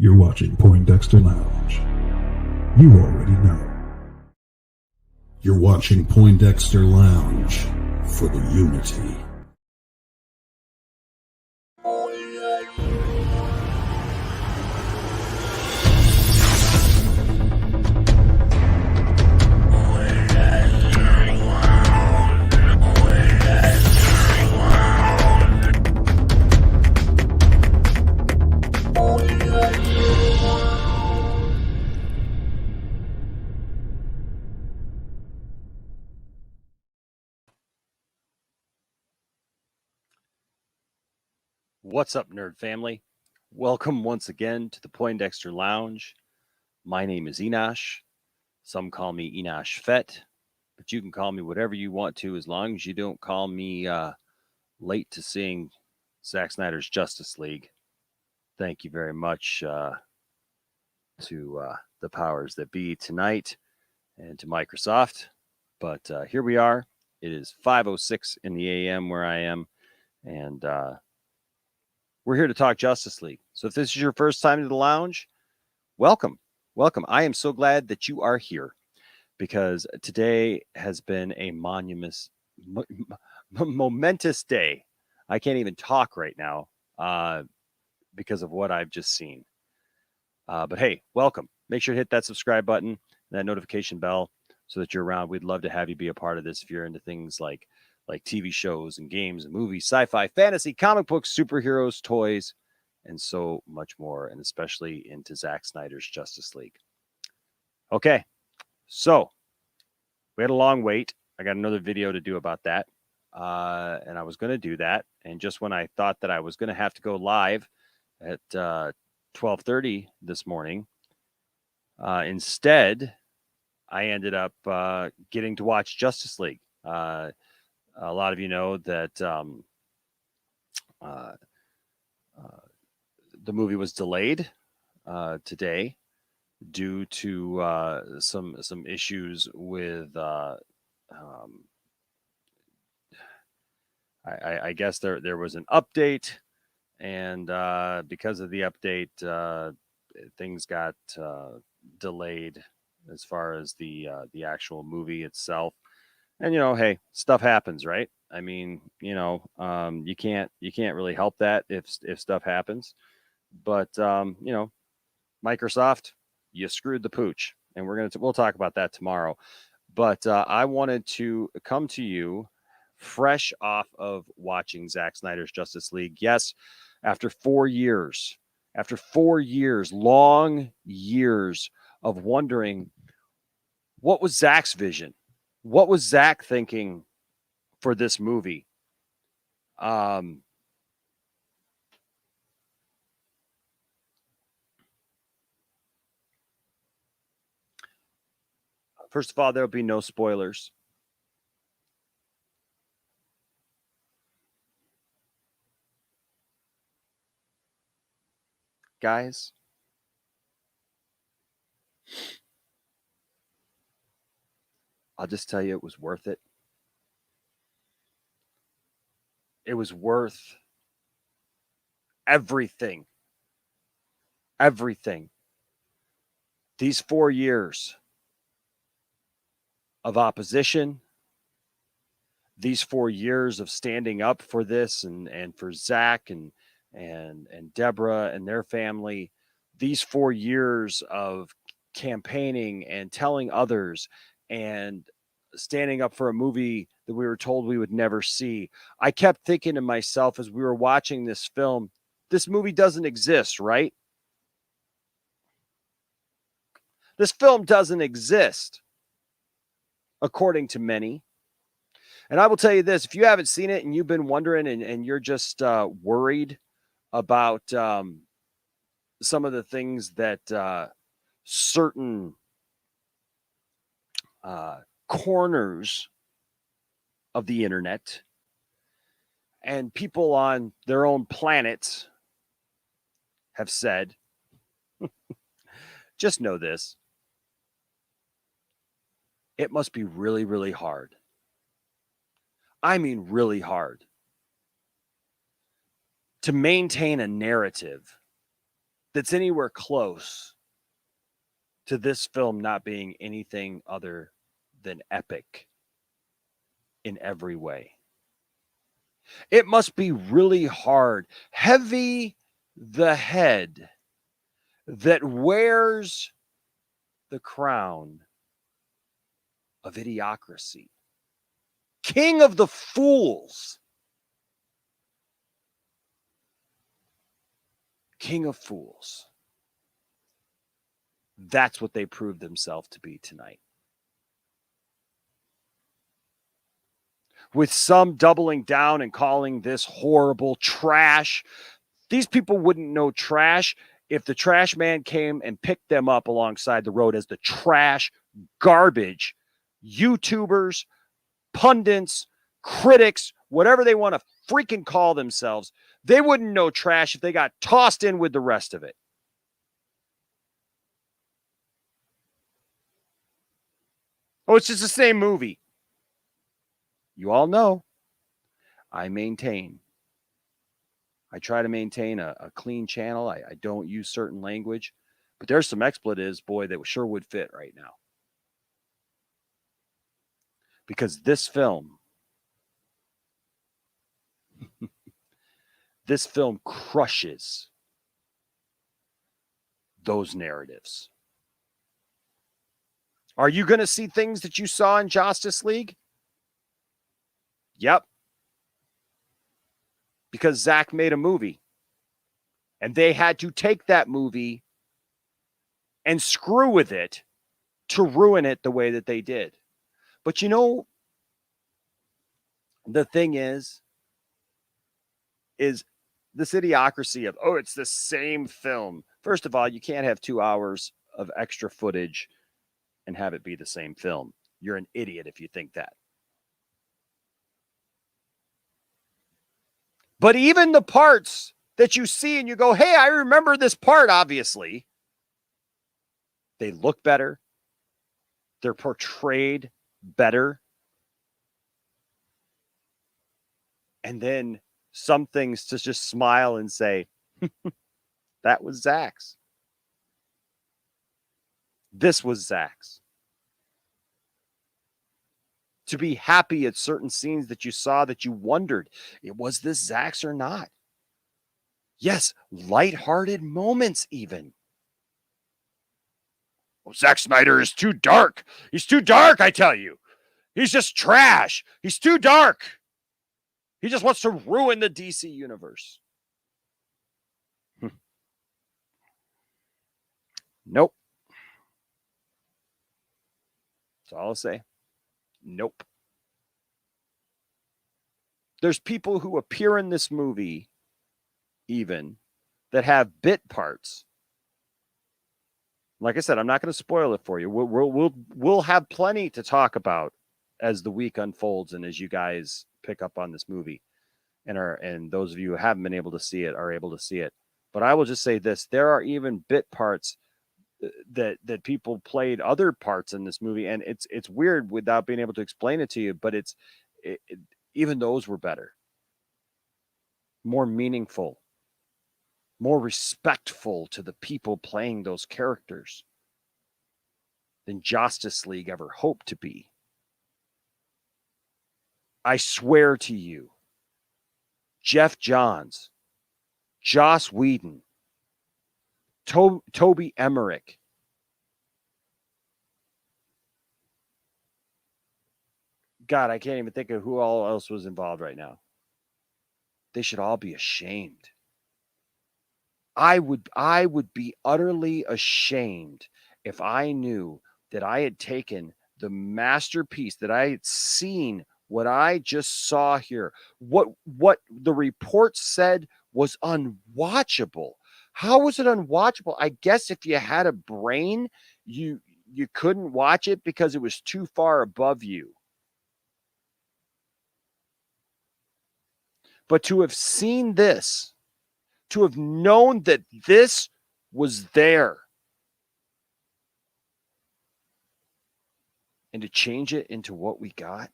You're watching Poindexter Lounge. You already know. You're watching Poindexter Lounge for the unity. What's up, nerd family? Welcome once again to the Poindexter Lounge. My name is Enosh. Some call me Enosh Fett, but you can call me whatever you want to as long as you don't call me late to seeing Zack Snyder's Justice League. Thank you very much to the powers that be tonight and to Microsoft. But here we are. It is 5:06 in the a.m. where I am, and we're here to talk Justice League. So if this is your first time to the lounge, welcome. Welcome. I am so glad that you are here because today has been a momentous day. I can't even talk right now because of what I've just seen. But hey, welcome. Make sure to hit that subscribe button and that notification bell so that you're around. We'd love to have you be a part of this if you're into things like TV shows and games and movies, sci-fi, fantasy, comic books, superheroes, toys, and so much more, and especially into Zack Snyder's Justice League. Okay, so we had a long wait. I got another video to do about that, and I was going to do that, and just when I thought that I was going to have to go live at 12:30 this morning, instead, I ended up getting to watch Justice League. A lot of you know that the movie was delayed today due to some issues with. I guess there was an update, and because of the update, things got delayed as far as the actual movie itself. And hey, stuff happens, right? I mean, you can't really help that if stuff happens. But Microsoft, you screwed the pooch, and we'll talk about that tomorrow. But I wanted to come to you fresh off of watching Zack Snyder's Justice League. Yes, after 4 years, long years of wondering what was Zack's vision. What was Zack thinking for this movie? First of all, there'll be no spoilers. Guys, I'll just tell you it was worth it. It was worth everything. Everything. These 4 years of opposition, these 4 years of standing up for this and for Zack and Deborah and their family, these 4 years of campaigning and telling others and standing up for a movie that we were told we would never see. I kept thinking to myself as we were watching this film, this movie doesn't exist, right? This film doesn't exist, according to many. And I will tell you this, if you haven't seen it and you've been wondering and you're just worried about some of the things that certain corners of the internet and people on their own planets have said, just know this. It must be really, really hard. I mean, really hard to maintain a narrative that's anywhere close to this film not being anything other than epic in every way. It must be really hard, heavy the head that wears the crown of idiocracy, king of the fools, king of fools. That's what they proved themselves to be tonight. With some doubling down and calling this horrible trash. These people wouldn't know trash if the trash man came and picked them up alongside the road as the trash, garbage, YouTubers, pundits, critics, whatever they want to freaking call themselves. They wouldn't know trash if they got tossed in with the rest of it. Oh, it's just the same movie. You all know I try to maintain a clean channel. I don't use certain language, but there's some expletives, boy, that sure would fit right now. Because this film crushes those narratives. Are you going to see things that you saw in Justice League? Yep. Because Zack made a movie. And they had to take that movie and screw with it to ruin it the way that they did. But you know, the thing is this idiocracy of, oh, it's the same film. First of all, you can't have 2 hours of extra footage and have it be the same film. You're an idiot if you think that. But even the parts that you see and you go, hey, I remember this part, obviously, they look better. They're portrayed better. And then some things to just smile and say, that was Zack's. This was Zack's. To be happy at certain scenes that you saw that you wondered, was this Zack's or not? Yes, lighthearted moments even. Oh, Zack Snyder is too dark. He's too dark, I tell you. He's just trash. He's too dark. He just wants to ruin the DC universe. Nope. That's all I'll say. Nope. There's people who appear in this movie even that have bit parts. Like I said, I'm not going to spoil it for you. We'll have plenty to talk about as the week unfolds and as you guys pick up on this movie and those of you who haven't been able to see it are able to see it. But I will just say this, there are even bit parts that people played other parts in this movie, and it's weird without being able to explain it to you, but even those were better, more meaningful, more respectful to the people playing those characters than Justice League ever hoped to be. I swear to you, Jeff Johns, Joss Whedon, Toby Emmerich, God, I can't even think of who all else was involved right now. They should all be ashamed. I would be utterly ashamed if I knew that I had taken the masterpiece, that I had seen what I just saw here, what the report said was unwatchable. How was it unwatchable? I guess if you had a brain, you couldn't watch it because it was too far above you. But to have seen this, to have known that this was there, and to change it into what we got,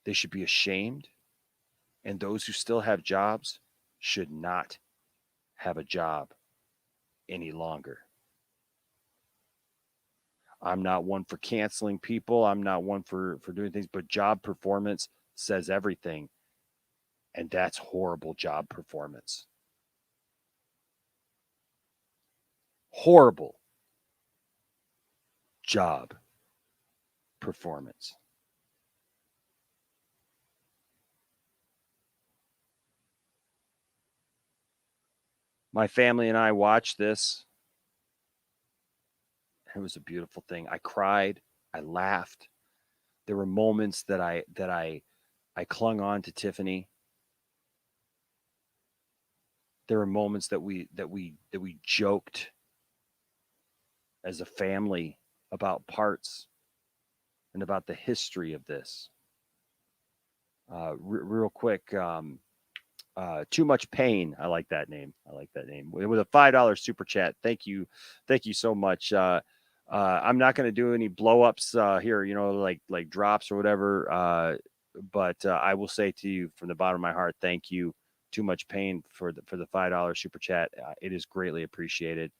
they should be ashamed. And those who still have jobs should not have a job any longer. I'm not one for canceling people. I'm not one for doing things, but job performance says everything. And that's horrible job performance. Horrible job performance. My family and I watched this. It was a beautiful thing. I cried. I laughed. There were moments that I clung on to Tiffany. There were moments that we joked as a family about parts and about the history of this. Real quick, Too Much Pain. I like that name. With a $5 super chat. Thank you so much. I'm not going to do any blow ups here, like drops or whatever. But I will say to you from the bottom of my heart, thank you. Too Much Pain for the $5 super chat. It is greatly appreciated.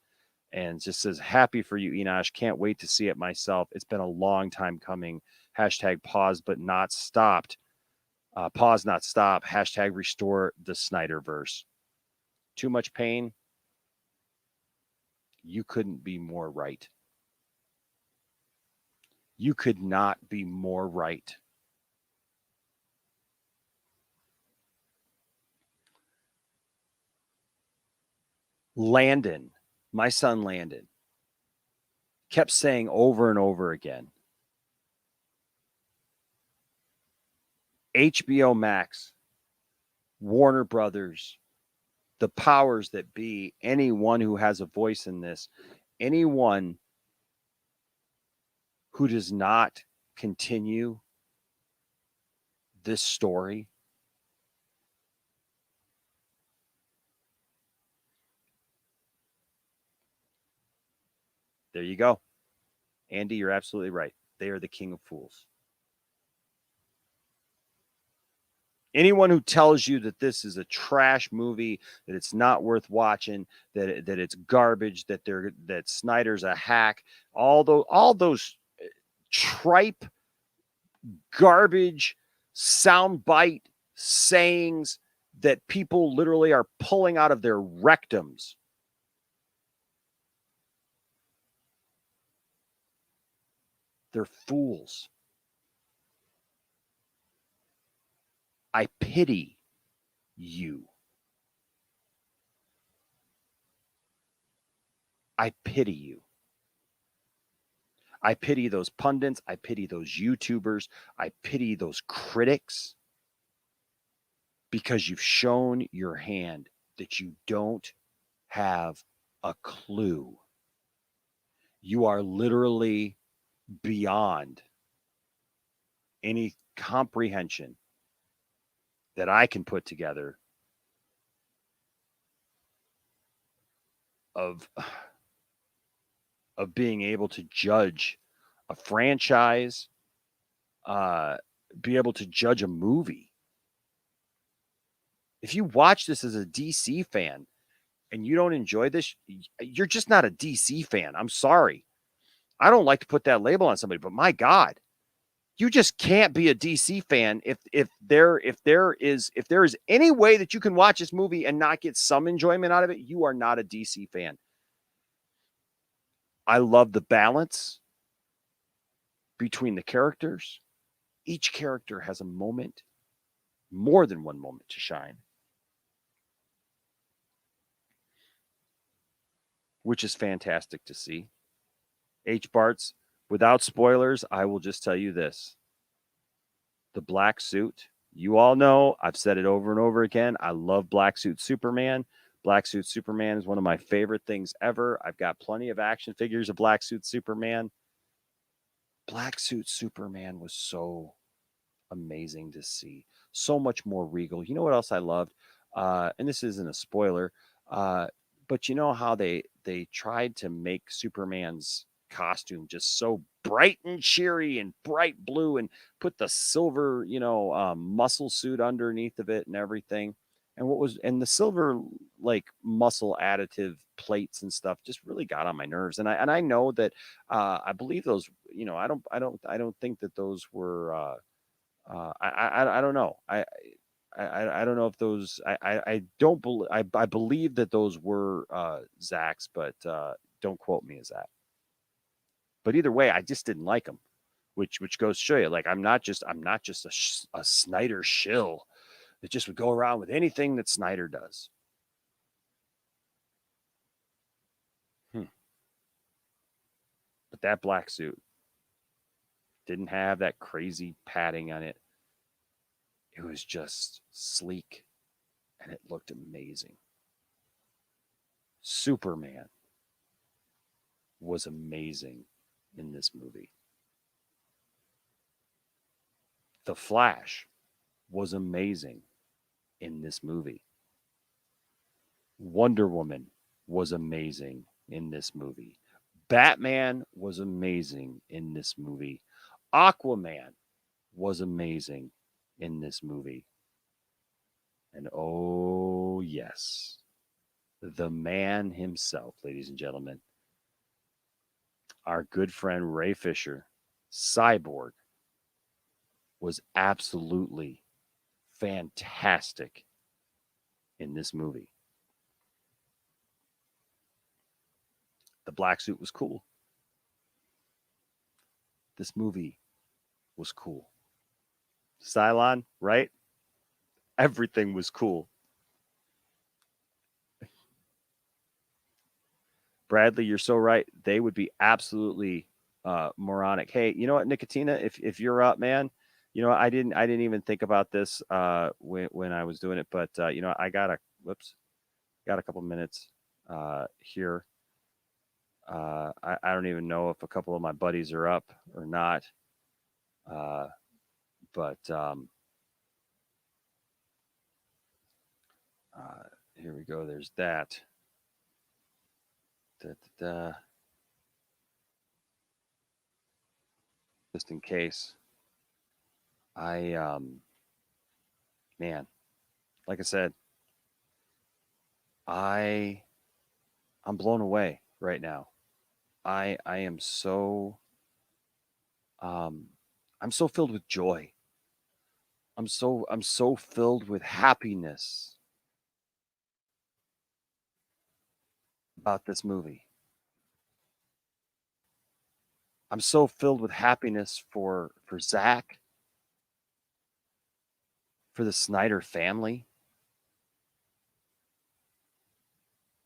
And just says, happy for you, Enosh. Can't wait to see it myself. It's been a long time coming. Hashtag pause, but not stopped. Pause, not stop. Hashtag restore the Snyderverse. Too Much Pain. You couldn't be more right. You could not be more right. Landon, my son Landon, kept saying over and over again, HBO Max, Warner Brothers, the powers that be, anyone who has a voice in this, anyone who does not continue this story, there you go. Andy, you're absolutely right. They are the king of fools. Anyone who tells you that this is a trash movie, that it's not worth watching, that it's garbage, that Snyder's a hack, all those tripe garbage soundbite sayings that people literally are pulling out of their rectums. They're fools. I pity you. I pity you. I pity those pundits. I pity those YouTubers. I pity those critics, because you've shown your hand that you don't have a clue. You are literally beyond any comprehension that I can put together of being able to judge a franchise, be able to judge a movie. If you watch this as a DC fan and you don't enjoy this, you're just not a DC fan. I'm sorry. I don't like to put that label on somebody, but my God, you just can't be a DC fan if there is any way that you can watch this movie and not get some enjoyment out of it. You are not a DC fan. I love the balance between the characters. Each character has a moment, more than one moment to shine, which is fantastic to see. H. Bart's, without spoilers, I will just tell you this. The black suit, you all know, I've said it over and over again. I love Black Suit Superman. Black Suit Superman is one of my favorite things ever. I've got plenty of action figures of Black Suit Superman. Black Suit Superman was so amazing to see. So much more regal. You know what else I loved? And this isn't a spoiler, but you know how they tried to make Superman's costume just so bright and cheery and bright blue and put the silver, muscle suit underneath of it and everything. and the silver like muscle additive plates and stuff just really got on my nerves. And I know that I believe those, I don't think that those were I don't know. I don't know if those I don't believe I believe that those were Zack's, but don't quote me as that. But either way, I just didn't like them, which goes to show you, like I'm not just a Snyder shill that just would go around with anything that Snyder does. But that black suit didn't have that crazy padding on it. It was just sleek and it looked amazing. Superman was amazing in this movie. The Flash was amazing in this movie. Wonder Woman was amazing in this movie. Batman was amazing in this movie. Aquaman was amazing in this movie. And oh, yes, the man himself, ladies and gentlemen, our good friend Ray Fisher, Cyborg, was absolutely fantastic in this movie. The black suit was cool. This movie was cool. Cylon, right? Everything was cool. Bradley, you're so right. They would be absolutely moronic. Hey, you know what, Nicotina? If you're up, man, I didn't even think about this when I was doing it, but I got a couple minutes here. I don't even know if a couple of my buddies are up or not. But here we go. There's that. Just in case. Man, like I said, I'm blown away right now. I am so I'm so filled with joy. I'm so filled with happiness about this movie. I'm so filled with happiness for Zack, for the Snyder family.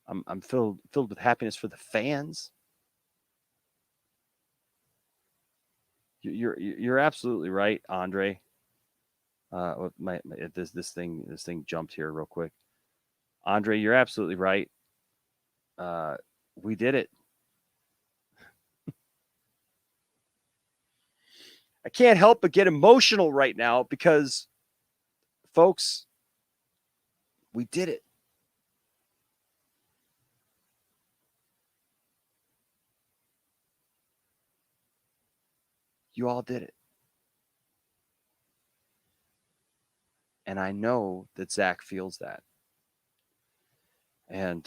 I'm filled with happiness for the fans. You're absolutely right, Andre. This thing jumped here real quick. Andre, you're absolutely right. We did it. I can't help but get emotional right now because, folks, we did it. You all did it. And I know that Zack feels that. And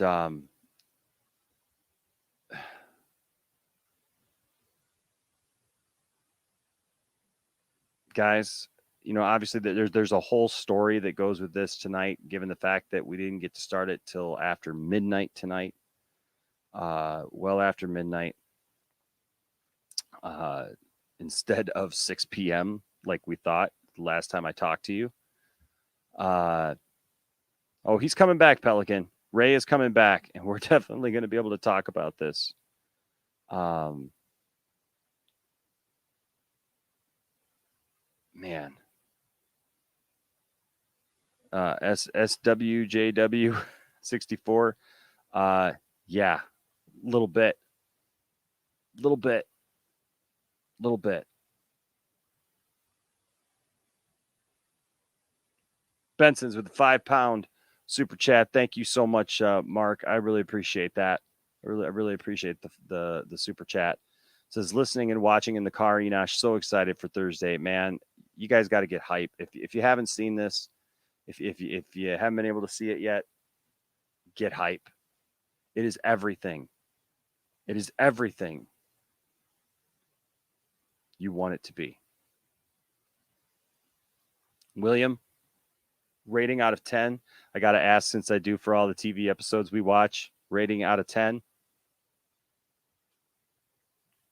guys, obviously there's a whole story that goes with this tonight, given the fact that we didn't get to start it till after midnight tonight. Well after midnight. Instead of 6 p.m. like we thought last time I talked to you. Oh, he's coming back, Pelican. Ray is coming back, and we're definitely going to be able to talk about this. Man. SWJW 64. Yeah, little bit. Benson's with the £5 super chat. Thank you so much, Mark. I really appreciate that. I really appreciate the super chat. It says listening and watching in the car, Enosh. So excited for Thursday, man. You guys got to get hype. If you haven't seen this, If you haven't been able to see it yet, get hype. It is everything. It is everything you want it to be. William, rating out of 10. I got to ask, since I do for all the TV episodes we watch, rating out of 10.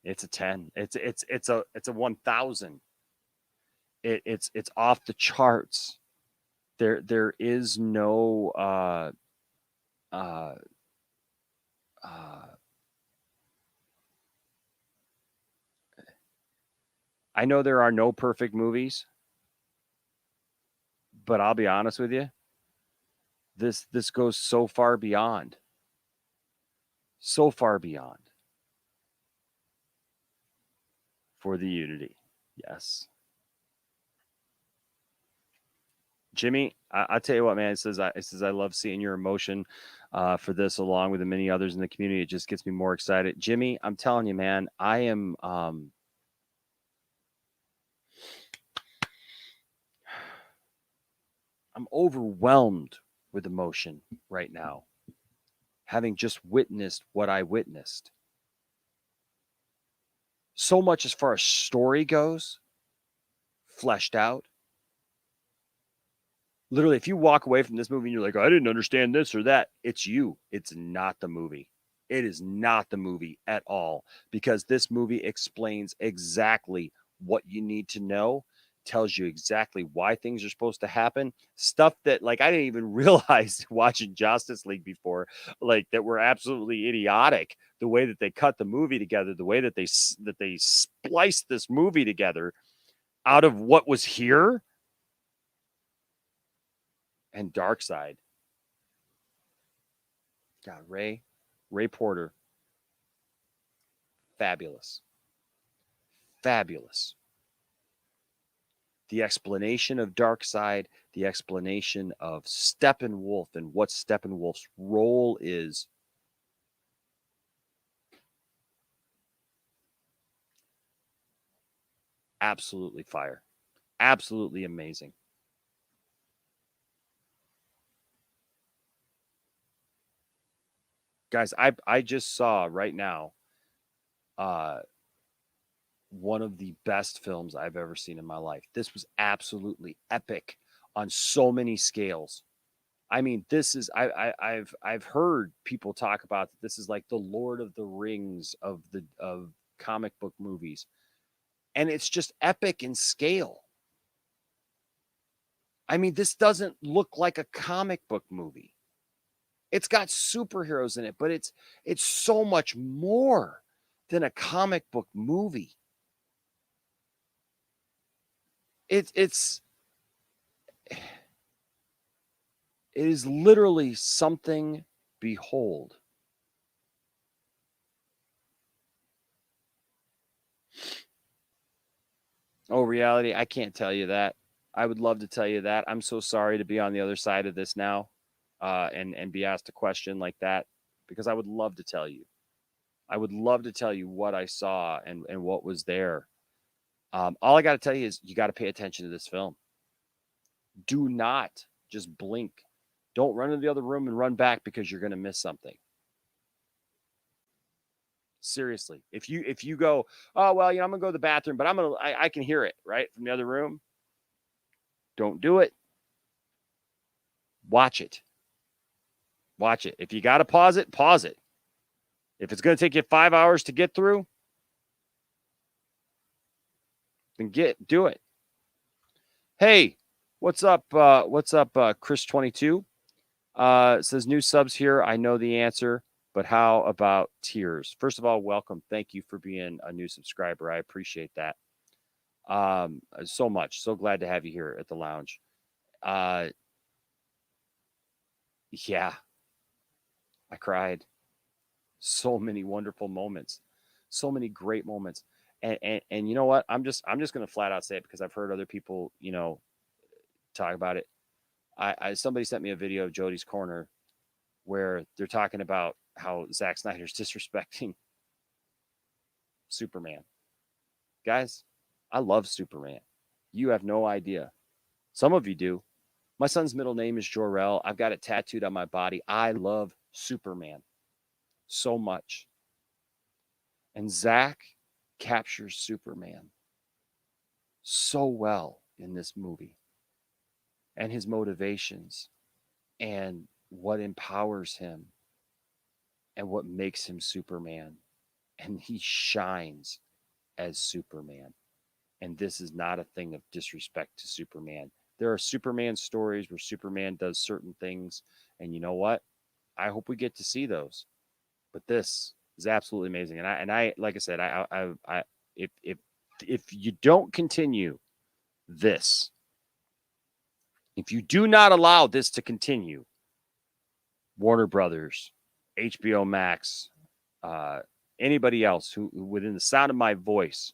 It's a 10. It's a 1000. It's off the charts. There is no I know there are no perfect movies, but I'll be honest with you. This goes so far beyond. So far beyond. For the unity. Yes. Jimmy, I tell you what, man. It says I love seeing your emotion for this, along with the many others in the community. It just gets me more excited. Jimmy, I'm telling you, man, I am I'm overwhelmed with emotion right now, having just witnessed what I witnessed. So much as far as story goes, fleshed out. Literally, if you walk away from this movie and you're like, I didn't understand this or that, it's you. It's not the movie. It is not the movie at all, because this movie explains exactly what you need to know, tells you exactly why things are supposed to happen. Stuff that, like, I didn't even realize watching Justice League before, like, that were absolutely idiotic. The way that they cut the movie together, the way that they spliced this movie together out of what was here. And Darkseid. God, Ray Porter. Fabulous. Fabulous. The explanation of Darkseid, the explanation of Steppenwolf and what Steppenwolf's role is. Absolutely fire. Absolutely amazing. Guys, I just saw right now one of the best films I've ever seen in my life. This was absolutely epic on so many scales. I mean, this is I've heard people talk about that this is like the Lord of the Rings of comic book movies. And it's just epic in scale. I mean, this doesn't look like a comic book movie. It's got superheroes in it, but it's so much more than a comic book movie. It is literally something behold. Oh, reality, I can't tell you that. I would love to tell you that. I'm so sorry to be on the other side of this now, and be asked a question like that, because I would love to tell you. I would love to tell you what I saw and what was there. All I got to tell you is you got to pay attention to this film. Do not just blink. Don't run into the other room and run back because you're going to miss something. Seriously, if you go, oh well, I'm gonna go to the bathroom, but I can hear it right from the other room. Don't do it. Watch it. Watch it. If you got to pause it, pause it. If it's going to take you 5 hours to get through, then do it. Hey, what's up? Chris22 says new subs here. I know the answer, but how about tears? First of all, welcome. Thank you for being a new subscriber. I appreciate that so much. So glad to have you here at the lounge. Yeah, I cried. So many wonderful moments, so many great moments. And you know what? I'm just going to flat out say it, because I've heard other people, talk about it. Somebody sent me a video of Jody's Corner where they're talking about how Zack Snyder's disrespecting Superman. Guys, I love Superman. You have no idea. Some of you do. My son's middle name is Jor-El. I've got it tattooed on my body. I love Superman so much. And Zack captures Superman so well in this movie, and his motivations and what empowers him and what makes him Superman. And he shines as Superman. And this is not a thing of disrespect to Superman. There are Superman stories where Superman does certain things. And you know what? I hope we get to see those. But this is absolutely amazing. And I like I said, if you don't continue this, if you do not allow this to continue, Warner Brothers, HBO Max, anybody else who within the sound of my voice.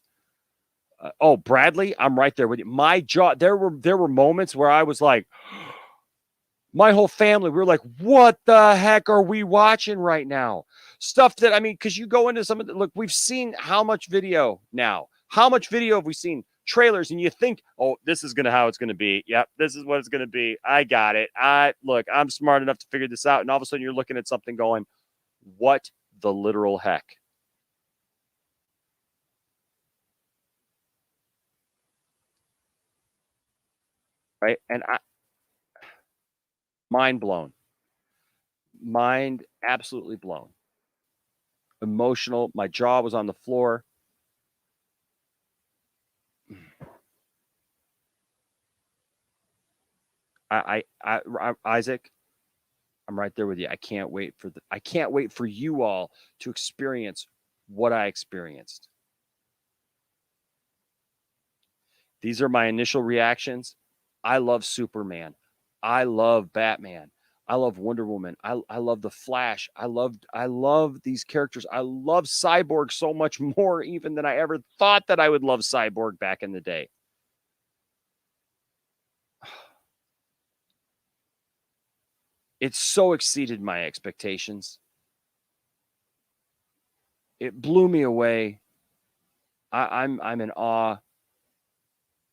Oh, Bradley, I'm right there with you. My jaw. There were moments where I was like, my whole family, we were like, what the heck are we watching right now? Stuff that, I mean, because you go into some of the, look, we've seen how much video now. How much video have we seen? Trailers, and you think, oh, this is how it's gonna be. Yep, this is what it's gonna be. I got it. I'm smart enough to figure this out. And all of a sudden you're looking at something going, what the literal heck? Right? And mind blown. Mind absolutely blown. Emotional. My jaw was on the floor. Isaac, I'm right there with you. I can't wait for you all to experience what I experienced. These are my initial reactions. I love Superman. I love Batman. I love Wonder Woman. I love the Flash. I love these characters. I love Cyborg so much more even than I ever thought that I would love Cyborg back in the day. It so exceeded my expectations. It blew me away. I'm in awe.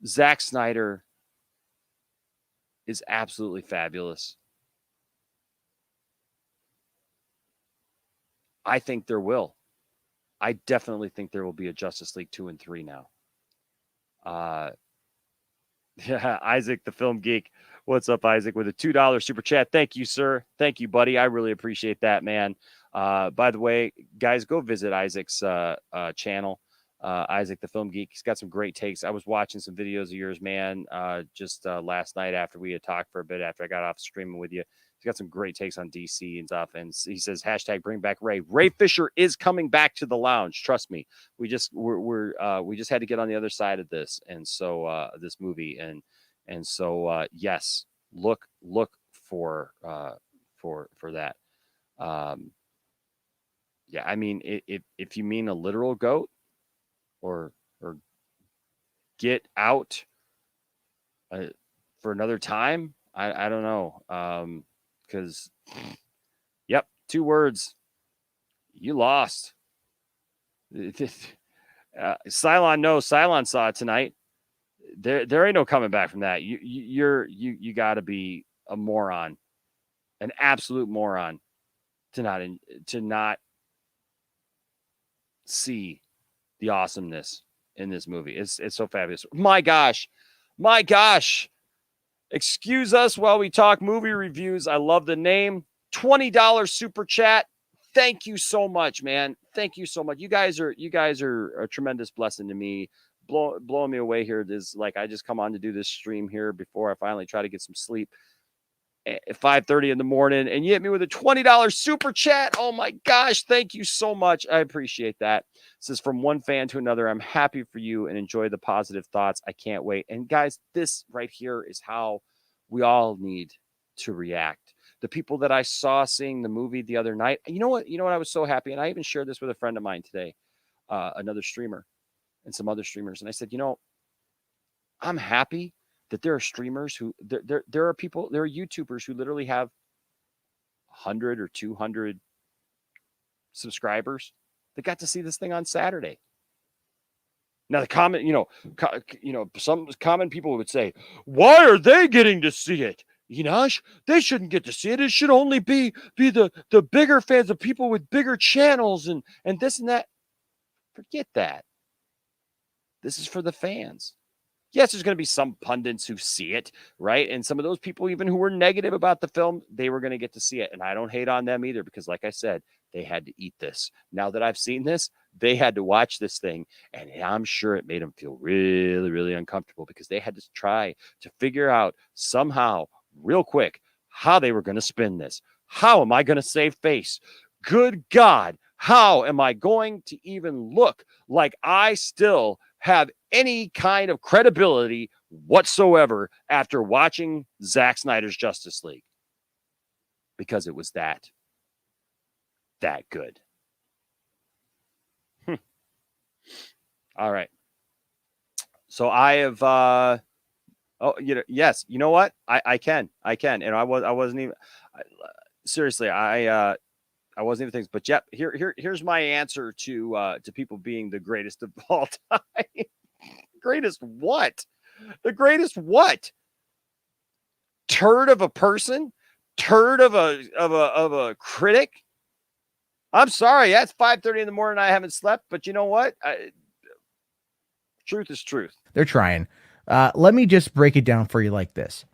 Zack Snyder is absolutely fabulous. I think there will. I definitely think there will be a Justice League 2 and 3 now. Yeah, Isaac, the film geek. What's up, Isaac, with a $2 super chat? Thank you, sir. Thank you, buddy. I really appreciate that, man. By the way, guys, go visit Isaac's channel. Isaac, the film geek. He's got some great takes. I was watching some videos of yours, man, just last night after we had talked for a bit after I got off streaming with you. He's got some great takes on DC and stuff. And he says, hashtag bring back Ray. Ray Fisher is coming back to the lounge. Trust me. We just had to get on the other side of this. And so this movie. And so yes, look for that. Yeah, I mean, if you mean a literal goat or get out for another time, I don't know. Because, yep, 2 words. You lost. Cylon knows. Cylon saw it tonight. There ain't no coming back from that. You got to be a moron, an absolute moron, to not see the awesomeness in this movie. It's so fabulous. My gosh. Excuse us while we talk movie reviews. I love the name. $20 super chat. Thank you so much, man. Thank you so much. You guys are a tremendous blessing to me. Blowing me away here. This like I just come on to do this stream here before I finally try to get some sleep at 5:30 in the morning, and you hit me with a $20 super chat. Oh my gosh, thank you so much. I appreciate that. This is from one fan to another. I'm happy for you and enjoy the positive thoughts. I can't wait. And guys, this right here is how we all need to react. The people that I saw seeing the movie the other night, you know what? I was so happy, and I even shared this with a friend of mine today, another streamer, and some other streamers, and I said, I'm happy that there are streamers who there are YouTubers who literally have 100 or 200 subscribers that got to see this thing on Saturday. Now the comment, some common people would say, why are they getting to see it? they shouldn't get to see it. It should only be the bigger fans, the people with bigger channels and this and that. Forget that. This is for the fans. Yes, there's going to be some pundits who see it, right? And some of those people, even who were negative about the film, they were going to get to see it. And I don't hate on them either, because like I said, they had to eat this. Now that I've seen this, they had to watch this thing. And I'm sure it made them feel really, really uncomfortable, because they had to try to figure out somehow, real quick, how they were going to spin this. How am I going to save face? Good God, how am I going to even look like I still have any kind of credibility whatsoever after watching Zack Snyder's Justice League? Because it was that good. All right. So I have yes, you know what? I can. And I wasn't even seriously, I wasn't even thinking, but yep, here's my answer to people being the greatest of all time. Greatest what? The greatest what? Turd of a person? Turd of a critic? I'm sorry, yeah, it's 5:30 in the morning. I haven't slept, but you know what? Truth is truth. They're trying. Let me just break it down for you like this.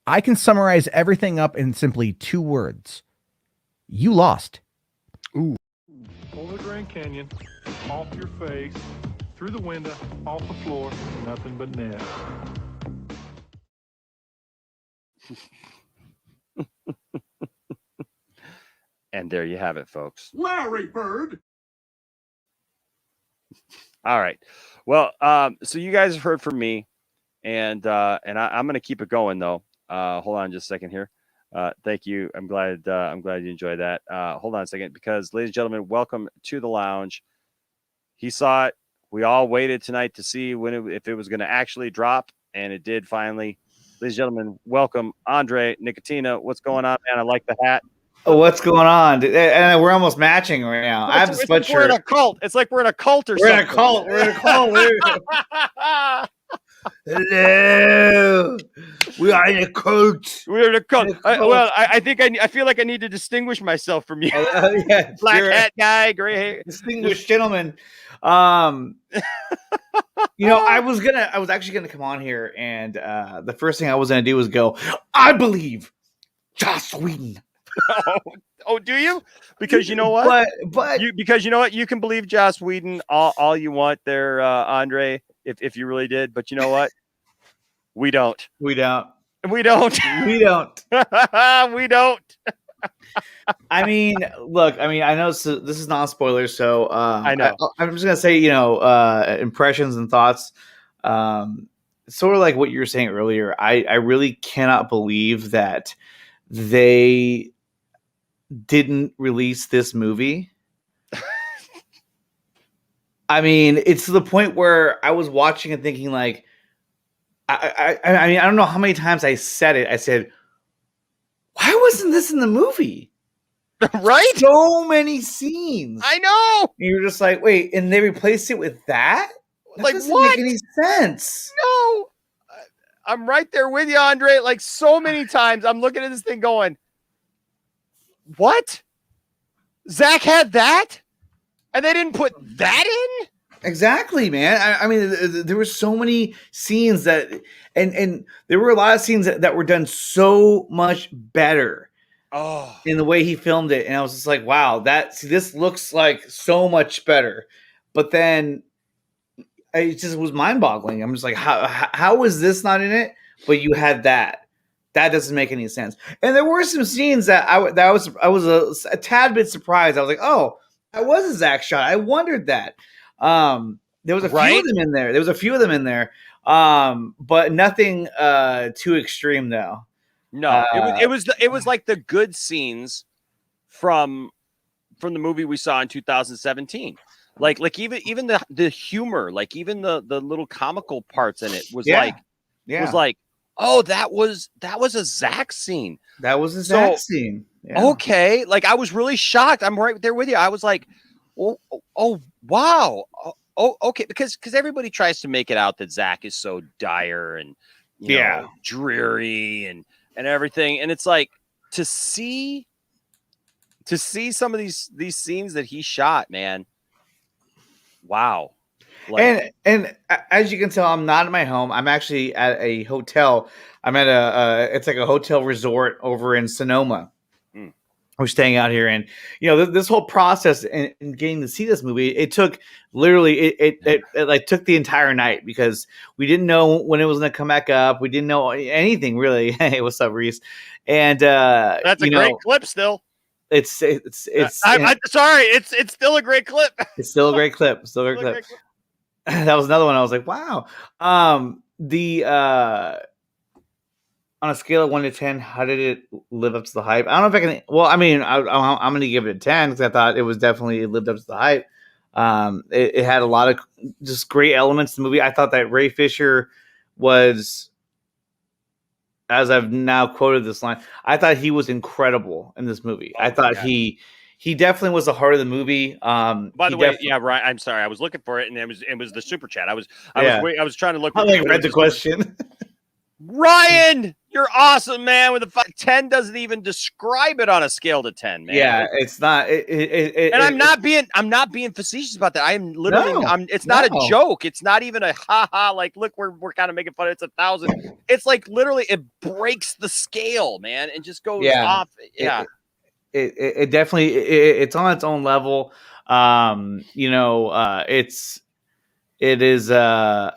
I can summarize everything up in simply 2 words. You lost. Ooh. Over the Grand Canyon, off your face, through the window, off the floor, nothing but net. And there you have it, folks. Larry Bird. All right. Well, so you guys have heard from me, and I'm going to keep it going though. Hold on just a second here. Thank you. I'm glad you enjoyed that. Hold on a second, because ladies and gentlemen, welcome to the lounge. He saw it. We all waited tonight to see if it was going to actually drop, and it did finally. Ladies and gentlemen, welcome Andre Nicotina. What's going on, man? I like the hat. Oh, what's going on? And we're almost matching right now. I have the sweatshirt. Like we're in a cult. It's like we're in a cult or something. We're in a cult. Hello. We are in a cult. We're in a cult. I feel like I need to distinguish myself from you. Yeah, Black hat guy, gray hair. Distinguished gentleman. I was actually gonna come on here, and the first thing I was gonna do was go, I believe Joss Whedon. Oh, do you? Because you know what? Because you know what? You can believe Joss Whedon all you want there, Andre, if you really did. But you know what? We don't. We don't. We don't. We don't. We don't. I mean, look. I mean, I know this is non spoiler, so I know. I'm just gonna say, impressions and thoughts. Sort of like what you were saying earlier. I really cannot believe that they didn't release this movie. I mean, it's to the point where I was watching and thinking, like, I mean, I don't know how many times I said it. I said, why wasn't this in the movie? Right? So many scenes. I know. And you're just like, wait, and they replaced it with that? That like, doesn't what? make any sense. No. I'm right there with you, Andre. Like, so many times I'm looking at this thing going, what? Zach had that? And they didn't put that in? Exactly, man. I mean, there were so many scenes that, and there were a lot of scenes that were done so much better in the way he filmed it. And I was just like, wow, this looks like so much better. But then it just was mind boggling. I'm just like, how is this not in it? But you had that. That doesn't make any sense. And there were some scenes that I was a tad bit surprised. I was like, oh, that was a Zach shot. I wondered that. There was a few of them in there. But nothing too extreme though. No, it was like the good scenes from the movie we saw in 2017. Like even the humor, like even the little comical parts in it was was like, oh, that was a Zach scene. That was a Zach scene. Yeah. Okay, like I was really shocked. I'm right there with you. I was like, oh wow. Oh, okay, because everybody tries to make it out that Zach is so dire and dreary and everything. And it's like to see some of these scenes that he shot, man. Wow. Like, and as you can tell, I'm not in my home. I'm actually at a hotel. I'm at it's like a hotel resort over in Sonoma. We're staying out here, and this whole process in getting to see this movie, it took literally it like took the entire night because we didn't know when it was going to come back up. We didn't know anything really. Hey, what's up, Reese? And that's a great clip. Still, I'm sorry. It's still a great clip. It's still a great clip. Still a great clip. That was another one. I was like, wow. On a scale of 1 to 10, how did it live up to the hype? I don't know if I can. Well, I mean, I'm going to give it a 10 because I thought it lived up to the hype. It had a lot of just great elements in the movie. I thought that Ray Fisher was, as I've now quoted this line, I thought he was incredible in this movie. I thought he definitely was the heart of the movie. By the way, right. I'm sorry, I was looking for it, and it was the super chat. I was trying to look. I read the question. Ryan, you're awesome, man. With a 10 doesn't even describe it on a scale to 10, man. Yeah, it's not. I'm not being facetious about that. I am literally. It's not a joke. It's not even a ha. Like, look, we're kind of making fun. It's 1,000. It's like literally, it breaks the scale, man, and just goes off. Yeah. It definitely it's on its own level. It is, I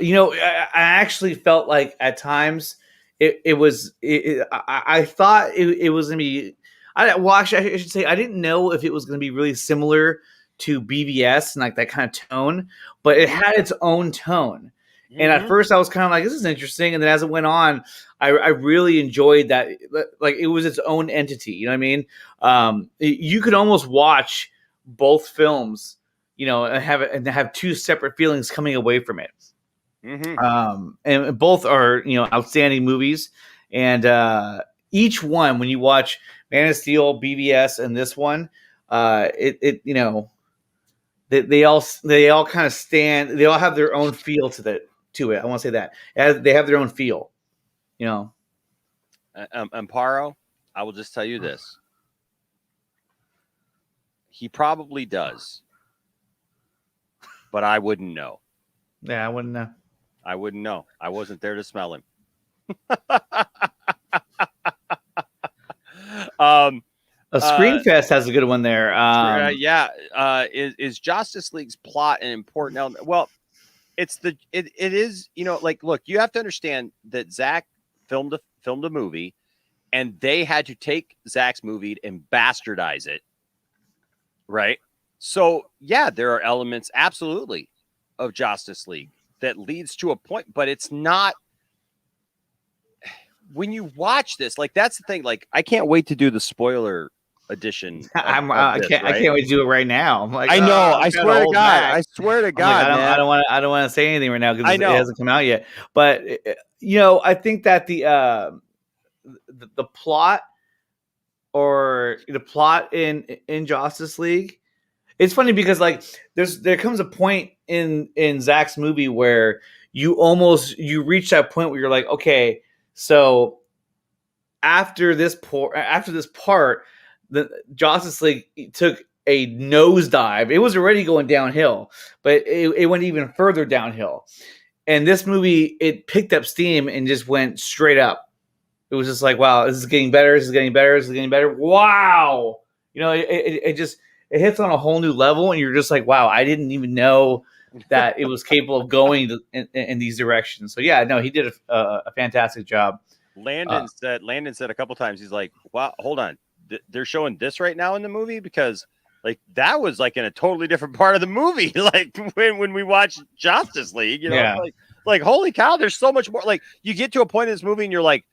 actually felt like at times I thought it was going to be, I should say, I didn't know if it was going to be really similar to BVS and like that kind of tone, but it had its own tone. Mm-hmm. And at first I was kind of like, this is interesting. And then as it went on, I really enjoyed that. Like it was its own entity. You know what I mean? You could almost watch both films, and have two separate feelings coming away from it. Mm-hmm. And both are, outstanding movies. And each one, when you watch Man of Steel, BVS, and this one, they all kind of stand. They all have their own feel to it. I want to say that they have their own feel. Amparo, I will just tell you this: he probably does. But I wouldn't know. Yeah, I wouldn't know. I wouldn't know. I wasn't there to smell him. Screenfest has a good one there. Is Justice League's plot an important element? Well, it is. Look, you have to understand that Zack filmed a movie, and they had to take Zack's movie and bastardize it, right? So, yeah, there are elements absolutely of Justice League that leads to a point, but it's not when you watch this, like that's the thing. Like, I can't wait to do the spoiler edition. I can't wait to do it right now. I'm like, I know. I swear to God. I swear to God. Like, I don't want to say anything right now because it hasn't come out yet. But I think that the plot or the plot in Justice League. It's funny because like there comes a point in Zack's movie where you reach that point where you're like, okay, so after this part, the Justice League took a nosedive. It was already going downhill, but it went even further downhill. And this movie, it picked up steam and just went straight up. It was just like, wow, this is getting better. This is getting better. This is getting better. Wow, it hits on a whole new level, and you're just like, wow, I didn't even know that it was capable of going in these directions. So yeah, no, he did a fantastic job. Landon said a couple times, he's like, wow, hold on, they're showing this right now in the movie because like that was like in a totally different part of the movie. Like when we watch Justice League, like holy cow, there's so much more. Like you get to a point in this movie and you're like,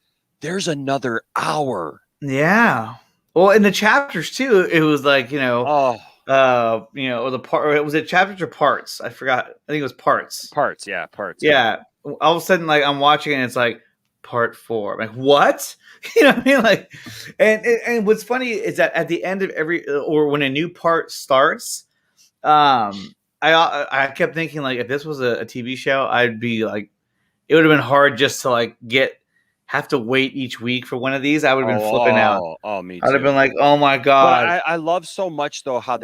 there's another hour. Yeah. Well, in the chapters too, it was like, the part, was it chapters or parts? I forgot. I think it was parts. Parts. Yeah. Yeah. All of a sudden, like I'm watching and it's like part 4. I'm like, what? You know what I mean? Like, and what's funny is that at the end of when a new part starts, I kept thinking like, if this was a TV show, I'd be like, it would have been hard just to like get have to wait each week for one of these, I would have been flipping out. Me too. I'd have been like, "Oh my But god!" I love so much though how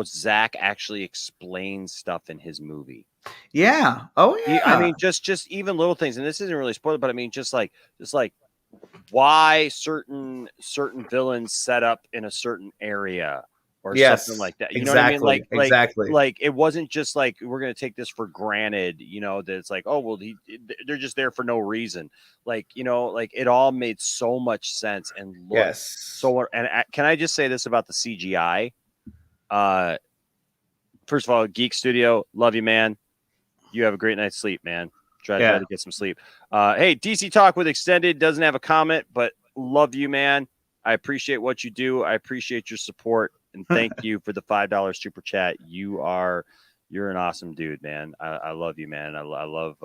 Zach actually explains stuff in his movie. Yeah. Oh yeah. I mean, just even little things, and this isn't really spoiled, but I mean, just like why certain villains set up in a certain area or something like that. You know what I mean? Like it wasn't just like we're gonna take this for granted. You know that it's like, oh well, they're just there for no reason. Like like it all made so much sense and looked so. And can I just say this about the CGI? First of all, Geek Studio, love you, man. You have a great night's sleep, man. Try to get some sleep. Hey, DC Talk with Extended doesn't have a comment, but love you, man. I appreciate what you do. I appreciate your support, and thank you for the $5 super chat. You're an awesome dude, man. I love you, man. I love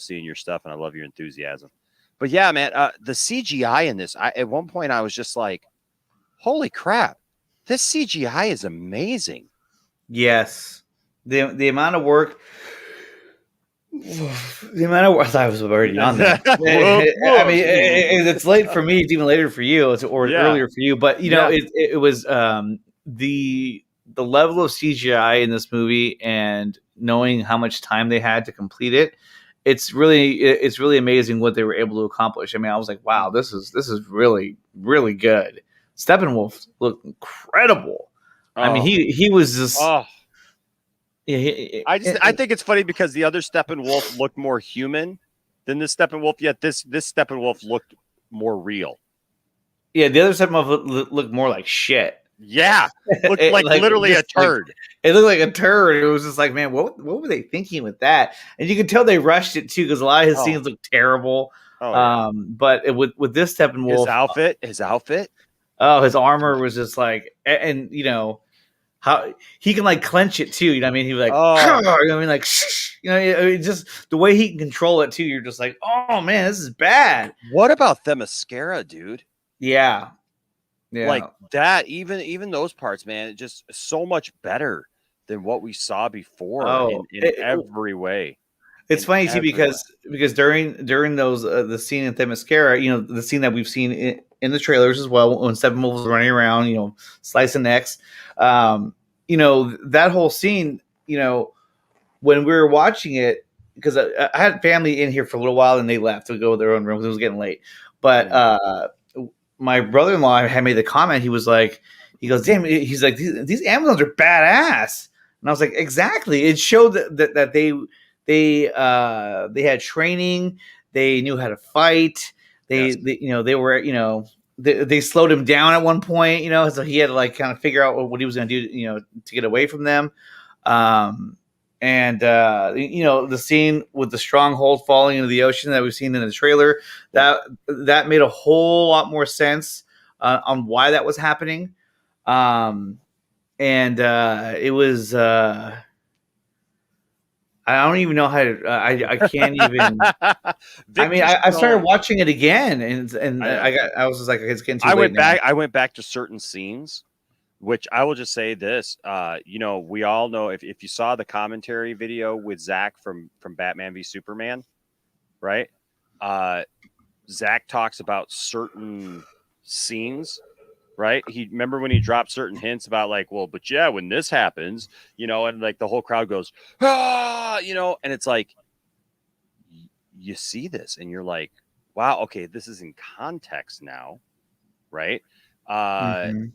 seeing your stuff, and I love your enthusiasm. But yeah, man, the CGI in this, at one point I was just like, holy crap, this CGI is amazing. Yes, the amount of work. The amount of work, I thought I was already on that. I mean, it's late for me. It's even later for you, or earlier for you. But it was the level of CGI in this movie, and knowing how much time they had to complete it. It's really amazing what they were able to accomplish. I mean, I was like, wow, this is really, really good. Steppenwolf looked incredible. I mean, he was just. Yeah, I think it's funny because the other Steppenwolf looked more human than this Steppenwolf. Yet this Steppenwolf looked more real. Yeah, the other Steppenwolf looked more like shit. Yeah, looked like literally a turd. It looked like a turd. It was just like, man, what were they thinking with that? And you could tell they rushed it too because a lot of his scenes looked terrible. But with this Steppenwolf, his outfit. Oh, his armor was just like, and how he can like clench it too, you know what I mean? He was like, you know what I mean? Like, just the way he can control it too. You're just like, oh man, this is bad. What about Themyscira, dude? Yeah, like that. Even those parts, man, just so much better than what we saw before in every way. It's funny too because during those the scene in Themyscira, the scene that we've seen in the trailers as well, when Steppenwolf was running around, slicing necks, that whole scene, when we were watching it, because I had family in here for a little while and they left to go to their own room because it was getting late. But my brother-in-law had made the comment. He goes, damn, he's like, these Amazons are badass. And I was like, exactly. It showed that they had training. They knew how to fight. They were, they slowed him down at one point, so he had to like kind of figure out what he was going to do, to get away from them. The scene with the stronghold falling into the ocean that we've seen in the trailer, that made a whole lot more sense on why that was happening. It was, I don't even know how to. I can't even. I mean, I started watching it again, and I was just like, it's getting too late. I went back to certain scenes, which I will just say this. We all know if you saw the commentary video with Zach from Batman v Superman, right? Zach talks about certain scenes. Right. Remember when he dropped certain hints about like, well, but yeah, when this happens, and like the whole crowd goes, and it's like, you see this and you're like, wow, okay, this is in context now. Right. That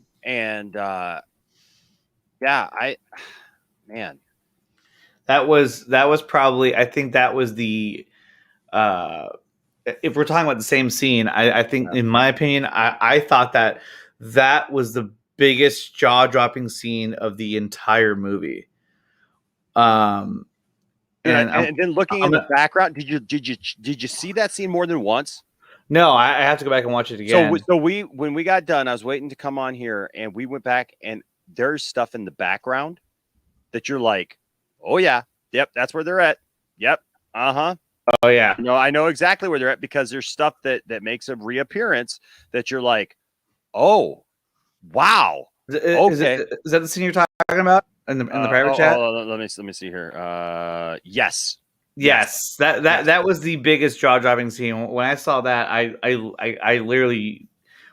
was probably, I think that was the, if we're talking about the same scene, I think in my opinion, I thought that was the biggest jaw-dropping scene of the entire movie. And then looking in the background, did you see that scene more than once? No, I have to go back and watch it again. So when we got done, I was waiting to come on here, and we went back, and there's stuff in the background that you're like, oh yeah, yep, that's where they're at. Yep, oh yeah. I know exactly where they're at because there's stuff that makes a reappearance that you're like, oh, wow. Okay. Is that the scene you're talking about in the private chat? Let me see here. Yes. Yes, that was the biggest jaw dropping scene. When I saw that, I literally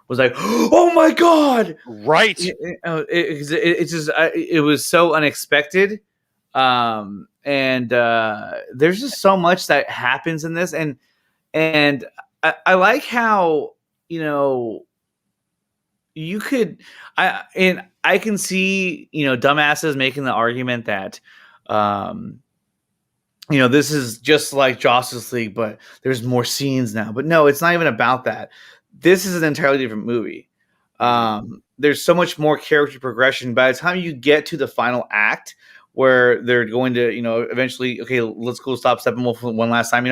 was like, "Oh my god!" Right. It's just it was so unexpected, and there's just so much that happens in this, and I like how you could I can see dumbasses making the argument that this is just like Justice League, but there's more scenes now. But no, it's not even about that. This is an entirely different movie. There's so much more character progression. By the time you get to the final act, where they're going to, eventually, okay, let's go stop Steppenwolf one last time.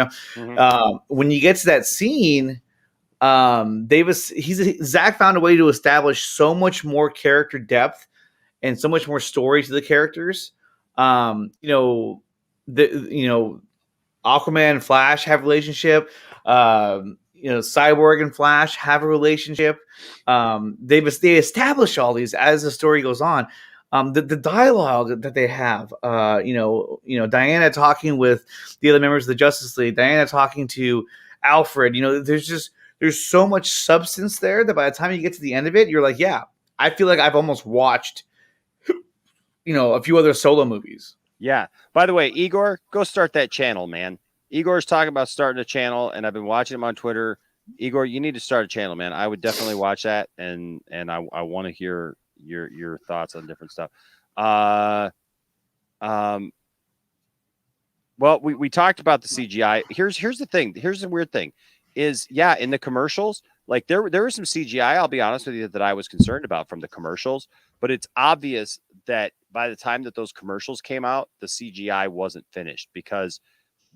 When you get to that scene, Zack found a way to establish so much more character depth and so much more story to the characters. Aquaman and Flash have a relationship. Cyborg and Flash have a relationship. They establish all these as the story goes on. The dialogue that they have, Diana talking with the other members of the Justice League, Diana talking to Alfred. There's so much substance there that by the time you get to the end of it, you're like, yeah, I feel like I've almost watched, a few other solo movies. Yeah. By the way, Igor, go start that channel, man. Igor's talking about starting a channel, and I've been watching him on Twitter. Igor, you need to start a channel, man. I would definitely watch that, and I want to hear your thoughts on different stuff. Well, we talked about the CGI. Here's the thing. Here's the weird thing. Is in the commercials, like there was some CGI, I'll be honest with you, that I was concerned about from the commercials, but it's obvious that by the time that those commercials came out, the CGI wasn't finished, because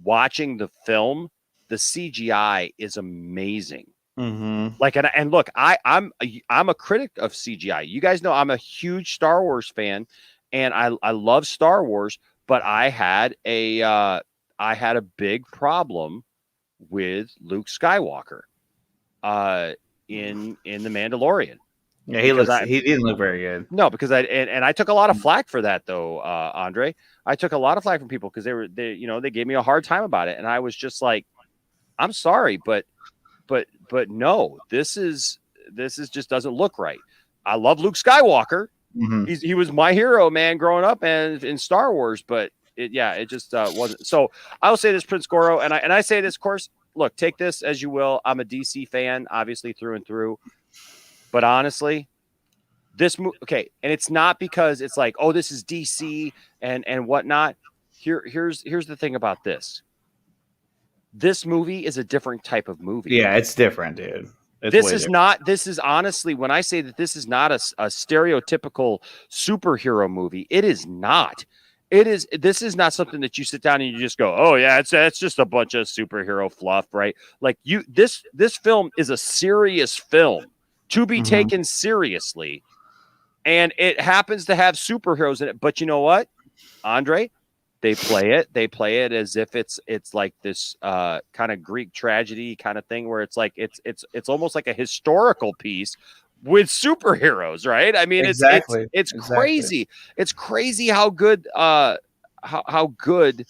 watching the film, the CGI is amazing. Like, and look, I'm a critic of CGI. You guys know I'm a huge Star Wars fan, and I love Star Wars, but I had a big problem with Luke Skywalker in The Mandalorian. Yeah, he didn't look very good. No, because I took a lot of flack for that, though, Andre. I took a lot of flack from people because they gave me a hard time about it, and I was just like, I'm sorry, but no, this just doesn't look right. I love Luke Skywalker. He was my hero, man, growing up and in Star Wars, but it just wasn't. So I will say this, Prince Goro, and I say this, of course, look, take this as you will. I'm a DC fan, obviously, through and through. But honestly, okay, and it's not because it's like, oh, this is DC and whatnot. Here's the thing about this. This movie is a different type of movie. Yeah, it's different, dude. This is honestly, when I say that this is not a stereotypical superhero movie, it is not. This is not something that you sit down and you just go, oh yeah, it's just a bunch of superhero fluff, right? Like this film is a serious film to be taken seriously, and it happens to have superheroes in it. But you know what, Andre? They play it as if it's like this kind of Greek tragedy kind of thing, where it's like it's almost like a historical piece with superheroes, right? I mean, it's crazy. It's crazy how good how good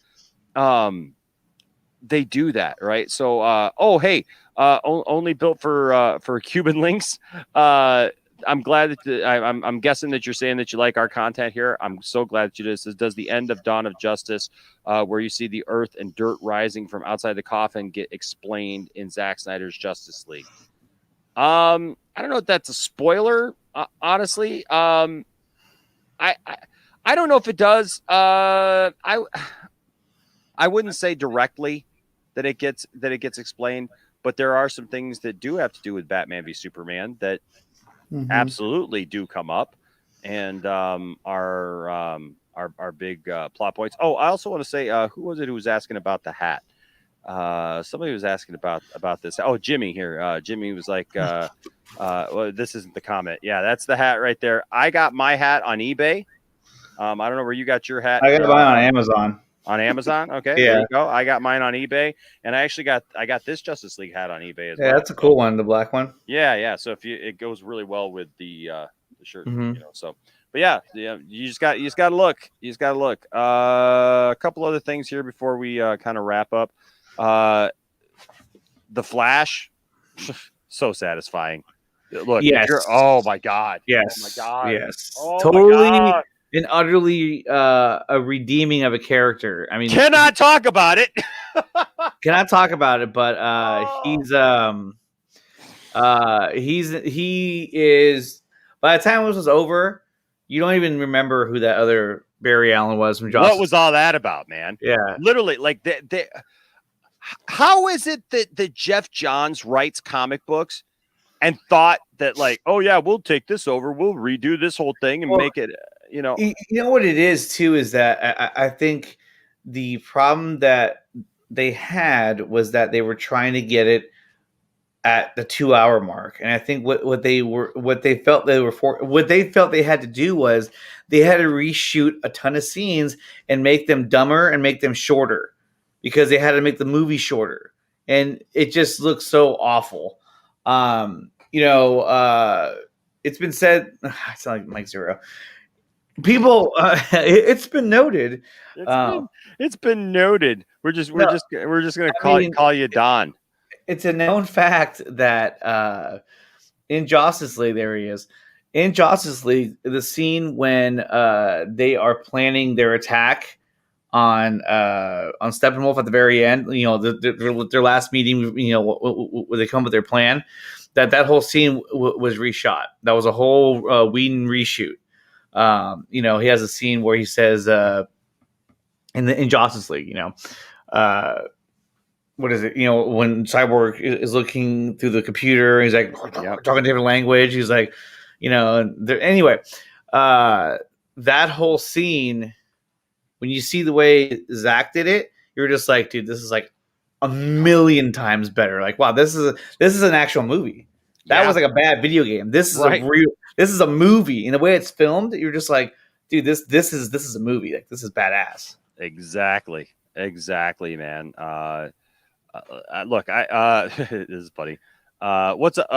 they do that, right? So only built for Cuban links. I'm glad that I'm guessing that you're saying that you like our content here. I'm so glad that you did. This does the end of Dawn of Justice, where you see the earth and dirt rising from outside the coffin get explained in Zack Snyder's Justice League. I don't know if that's a spoiler, honestly. I don't know if it does. I wouldn't say directly that it gets explained, but there are some things that do have to do with Batman v Superman that absolutely do come up, and are big plot points. Oh, I also want to say, who was it who was asking about the hat? Somebody was asking about this. Oh, Jimmy here. Jimmy was like, well, this isn't the comment. Yeah, that's the hat right there. I got my hat on eBay. I don't know where you got your hat. I got mine on Amazon. On Amazon, okay. Yeah. There you go. I got mine on eBay, and I got this Justice League hat on eBay as well. Yeah, that's a cool one, the black one. Yeah. So it goes really well with the shirt, Mhm. So, but yeah, you just got to look. You just got to look. A couple other things here before we kind of wrap up. The Flash, so satisfying. Look, if Yes. you're, oh my god, Yes. oh my god, Yes. oh Totally my god, and utterly a redeeming of a character. I mean, cannot talk about it. cannot talk about it, but Oh. he is. By the time this was over, you don't even remember who that other Barry Allen was from Joss. What was all that about, man? Yeah. Literally, like how is it that Jeff Johns writes comic books and thought that, like, oh yeah, we'll take this over, we'll redo this whole thing and make it, You know what it is too is that I think the problem that they had was that they were trying to get it at the 2 hour mark, and I think what they felt they had to do was they had to reshoot a ton of scenes and make them dumber and make them shorter because they had to make the movie shorter, and it just looks so awful. It's been said. I sound like Mike Zero. People, it's been noted. It's been noted. We're just gonna call you Don. It's a known fact that in Justice League, there he is. In Justice League, the scene when they are planning their attack on Steppenwolf at the very end, their last meeting, where they come up with their plan, that whole scene was reshot. That was a whole Whedon reshoot. He has a scene where he says in Justice League, what is it? When Cyborg is looking through the computer, he's like talking a different language. He's like, anyway, that whole scene, when you see the way Zack did it, you're just like, dude, this is like a million times better. Like, wow, this is an actual movie. That was like a bad video game. This is this is a movie. And the way it's filmed, you're just like, dude, this is a movie. Like, this is badass. Exactly, man. Look, this is funny. First of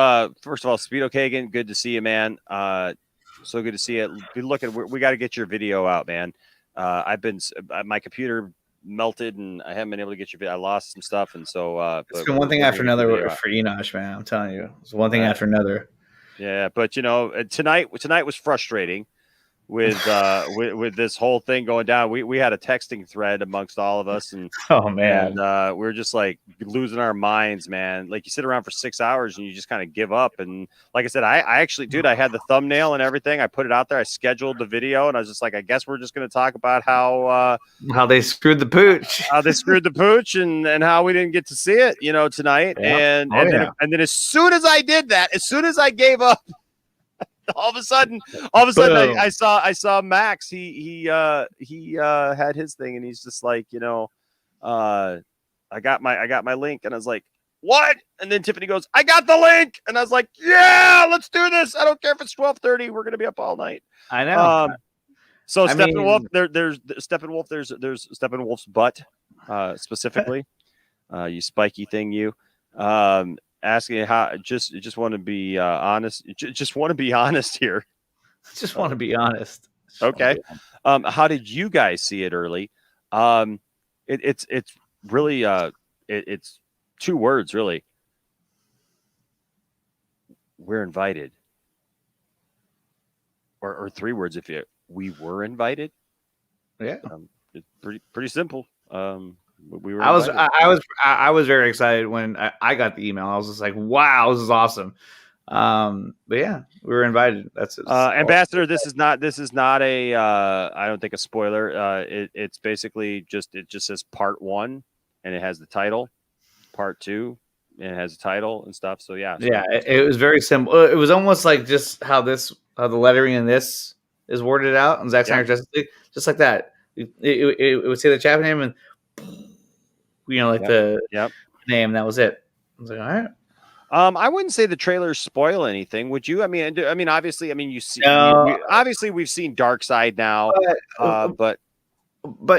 all, Speedo Kagan, good to see you, man. So good to see you. Good looking. We got to get your video out, man. My computer melted and I haven't been able to get your video. I lost some stuff, and so it's been one thing after another for Enosh, man. I'm telling you, it's one thing after another. Yeah, but tonight was frustrating with this whole thing going down. We had a texting thread amongst all of us, and oh man, and we were just like losing our minds, man. Like, you sit around for 6 hours and you just kind of give up. And like I said, I actually, dude, I had the thumbnail and everything. I put it out there. I scheduled the video, and I was just like, I guess we're just going to talk about how they screwed the pooch, and how we didn't get to see it, tonight. Yeah. And then as soon as I did that, as soon as I gave up, all of a sudden, I saw Max. He had his thing, and he's just like, I got my link, and I was like, what? And then Tiffany goes, I got the link, and I was like, yeah, let's do this. I don't care if it's 12:30. We're gonna be up all night. I know. So Steppenwolf, there's Steppenwolf. There's Steppenwolf's butt, specifically. You spiky thing, you. Asking how just want to be honest. Just want to be honest here. Just want to be honest. Okay. How did you guys see it early? It's really it's two words, really. We're invited. Or three words if we were invited. Yeah. It's pretty simple. We were. I was very excited when I got the email. I was just like, "Wow, this is awesome!" But yeah, we were invited. That's Ambassador. This is not a. I don't think a spoiler. It's basically it just says part 1, and it has the title. Part 2, and it has the title and stuff. So yeah. It was very simple. It was almost like just how the lettering in this is worded out on Zack Snyder's Justice League, just like that. It would say the chapter name and. The name. That was it. I was like, all right. I wouldn't say the trailers spoil anything, would you? I mean, obviously, you see. Obviously, we've seen Dark Side now, but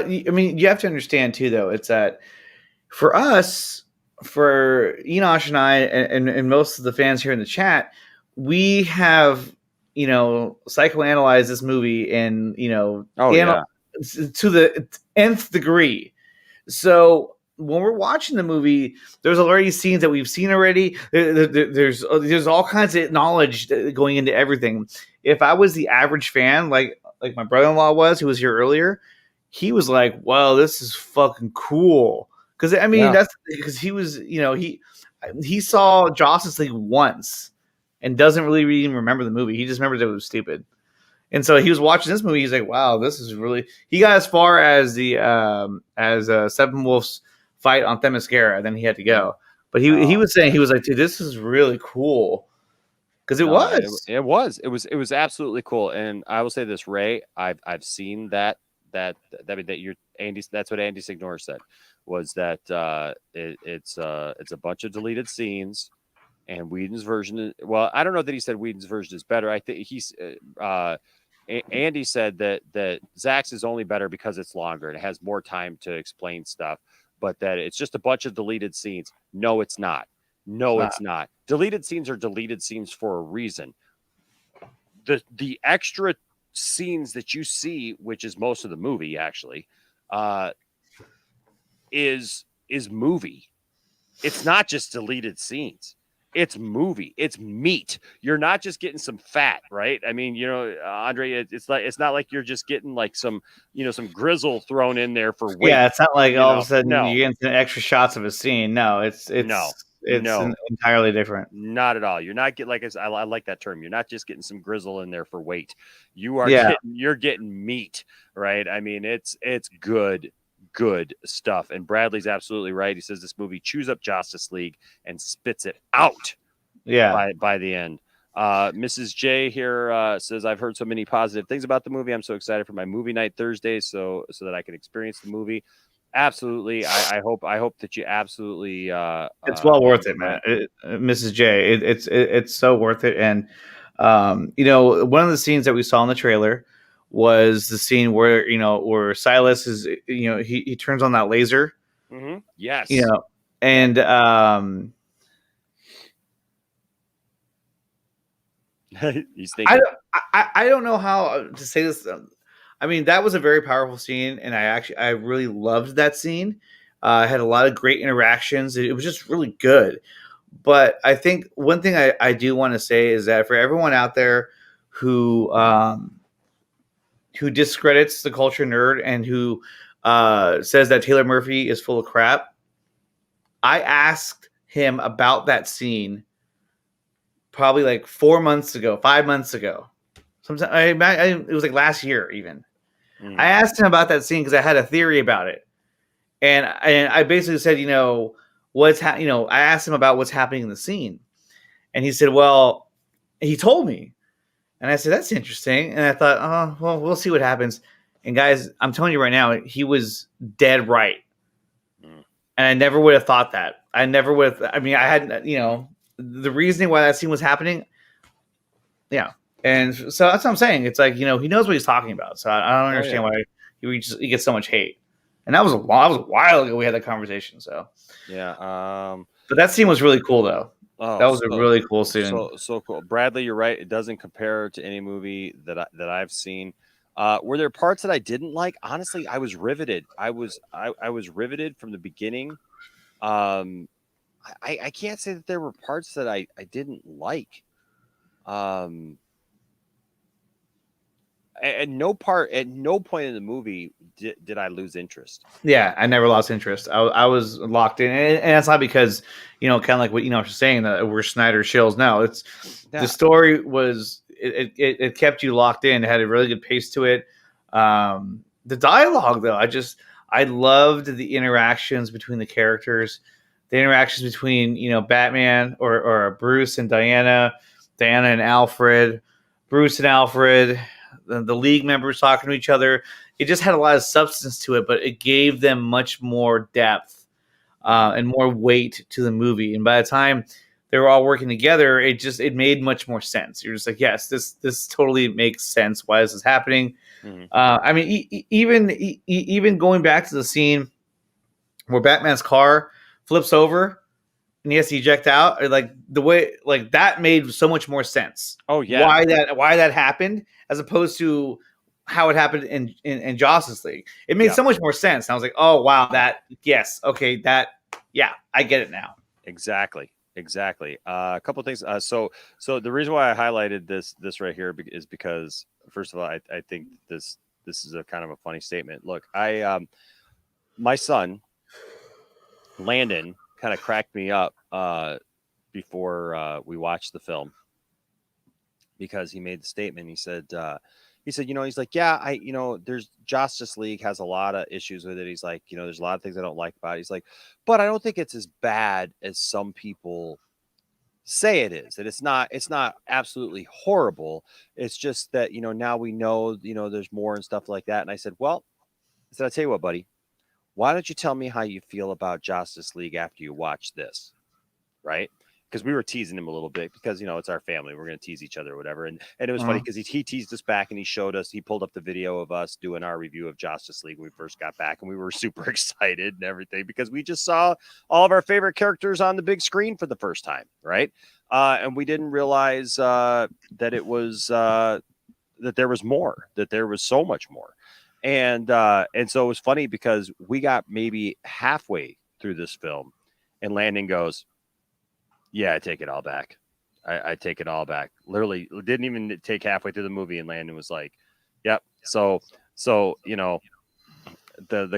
you have to understand too, though. It's that for us, for Enosh and I, and most of the fans here in the chat, we have psychoanalyze this movie and Oh yeah. to the nth degree. So when we're watching the movie, there's already scenes that we've seen already. There's all kinds of knowledge going into everything. If I was the average fan, like my brother-in-law was, who was here earlier, he was like, "Wow, this is fucking cool." Because I mean, Yeah. that's because he was, he saw Justice League once and doesn't really even remember the movie. He just remembers it was stupid. And so he was watching this movie. He's like, "Wow, this is really." He got as far as the Steppenwolf's fight on Themyscira, then he had to go. But he was saying, he was like, "Dude, this is really cool," because it was. It was absolutely cool. And I will say this, Ray, I've seen that you're Andy. That's what Andy Signor said, was that it's a bunch of deleted scenes. And Whedon's version, well, I don't know that he said Whedon's version is better. I think Andy said that Zack's is only better because it's longer and it has more time to explain stuff, but that it's just a bunch of deleted scenes. No, it's not. No, it's not. Deleted scenes are deleted scenes for a reason. The extra scenes that you see, which is most of the movie actually, is movie. It's not just deleted scenes. It's movie. It's meat. You're not just getting some fat, right? I mean, Andre, it's not like you're just getting like some grizzle thrown in there for weight. Yeah, it's not like all of a sudden you're getting some extra shots of a scene. No, it's entirely different. Not at all. You're not getting, like I like that term. You're not just getting some grizzle in there for weight. You're getting meat, right? I mean, it's good stuff. And Bradley's absolutely right. He says this movie chews up Justice League and spits it out. Yeah. By the end. Mrs. J here says, I've heard so many positive things about the movie. I'm so excited for my movie night Thursday so that I can experience the movie. Absolutely. I hope that you absolutely it's well worth it, man. Mrs. J. It's so worth it. And one of the scenes that we saw in the trailer was the scene where Silas is, he turns on that laser. Mm-hmm. Yes. And he's thinking. I don't know how to say this. I mean, that was a very powerful scene, and I really loved that scene. Had a lot of great interactions. It was just really good. But I think one thing I do want to say is that for everyone out there who discredits the culture nerd and who says that Taylor Murphy is full of crap, I asked him about that scene probably like 5 months ago. Sometime it was like last year even. I asked him about that scene because I had a theory about it, and I basically said, I asked him about what's happening in the scene, and he said, well, he told me. And I said, that's interesting. And I thought, oh, well, we'll see what happens. And guys, I'm telling you right now, he was dead right. And I never would have thought that. I never would have. I mean, I had, the reasoning why that scene was happening. Yeah. And so that's what I'm saying. It's like, he knows what he's talking about. So I don't understand why he gets so much hate. And that was a while ago we had that conversation. So, yeah. But that scene was really cool, though. Oh, that was a really cool scene. So cool. Bradley, you're right. It doesn't compare to any movie that I've seen. Were there parts that I didn't like? Honestly, I was riveted. I was riveted from the beginning. I can't say that there were parts that I didn't like. At no point in the movie did I lose interest. Yeah, I never lost interest. I was locked in, and that's not because kind of like what was saying that we're Snyder shills. No, it's the story was it kept you locked in. It had a really good pace to it. The dialogue, though, I loved the interactions between the characters, the interactions between Batman or Bruce and Diana and Alfred, Bruce and Alfred. The League members talking to each other. It just had a lot of substance to it, but it gave them much more depth and more weight to the movie. And by the time they were all working together, it made much more sense. You're just like, yes, this totally makes sense. Why this is happening? Mm-hmm. I mean, even going back to the scene where Batman's car flips over and he has to eject out, or like the way like that made so much more sense. Oh yeah. Why that happened as opposed to how it happened in Justice League. It made Yeah. so much more sense. And I was like, oh wow, I get it now. Exactly. A couple of things. So the reason why I highlighted this right here is because, first of all, I think this is a kind of a funny statement. Look, my son Landon kind of cracked me up before we watched the film, because he made the statement. He said, he's like, yeah, there's Justice League has a lot of issues with it. He's like, there's a lot of things I don't like about it. He's like, but I don't think it's as bad as some people say it is. That it's not absolutely horrible. It's just that, now we know, there's more and stuff like that. And I said, I'll tell you what, buddy, why don't you tell me how you feel about Justice League after you watch this? Right? Because we were teasing him a little bit because, it's our family. We're going to tease each other or whatever. And it was funny because he teased us back and he pulled up the video of us doing our review of Justice League when we first got back. And we were super excited and everything because we just saw all of our favorite characters on the big screen for the first time. Right. And we didn't realize that it was that there was more, that there was so much more. And so it was funny because we got maybe halfway through this film and Landon goes, yeah, I take it all back. I take it all back. Literally didn't even take halfway through the movie. And Landon was like, yep. So, the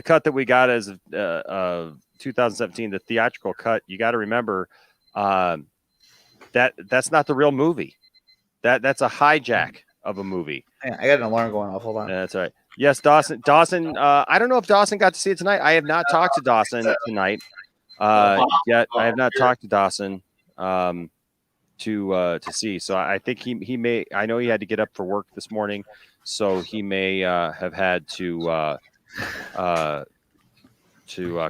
cut that we got as 2017, the theatrical cut, you got to remember that's not the real movie. That's a hijack of a movie. I got an alarm going off. Hold on. That's all right. Yes, Dawson. I don't know if Dawson got to see it tonight. I have not talked to Dawson tonight yet. I have not talked to Dawson to see. So I think he may. I know he had to get up for work this morning, so he may have had to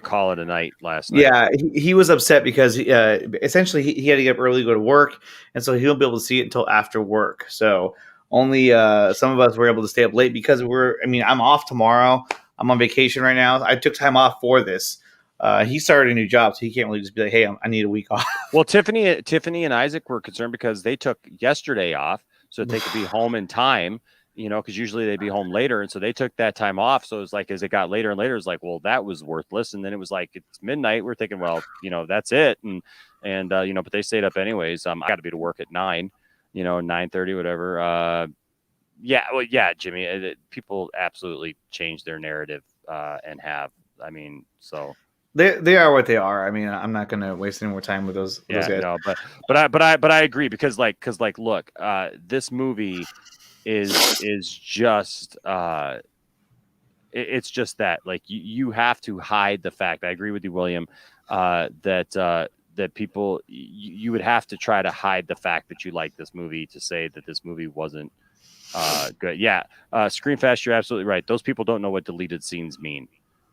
call it a night last night. Yeah, he was upset because essentially he had to get up early to go to work, and so he won't be able to see it until after work. So only some of us were able to stay up late because I'm off tomorrow. I'm on vacation right now. I took time off for this. He started a new job, so he can't really just be like, hey, I need a week off. Well, Tiffany and Isaac were concerned because they took yesterday off so that they could be home in time, because usually they'd be home later. And so they took that time off. So it was like, as it got later and later, it's like, well, that was worthless. And then it was like, it's midnight. We're thinking, well, that's it. And but they stayed up anyways. I got to be to work at 9, 9:30, whatever. Yeah, Jimmy, people absolutely change their narrative and have, so. They are what they are. I'm not going to waste any more time with those guys. No, but I agree because look, this movie is just it's just that you have to hide the fact. I agree with you, William, that people you would have to try to hide the fact that you like this movie to say that this movie wasn't good. Yeah, Screenfast, you're absolutely right. Those people don't know what deleted scenes mean.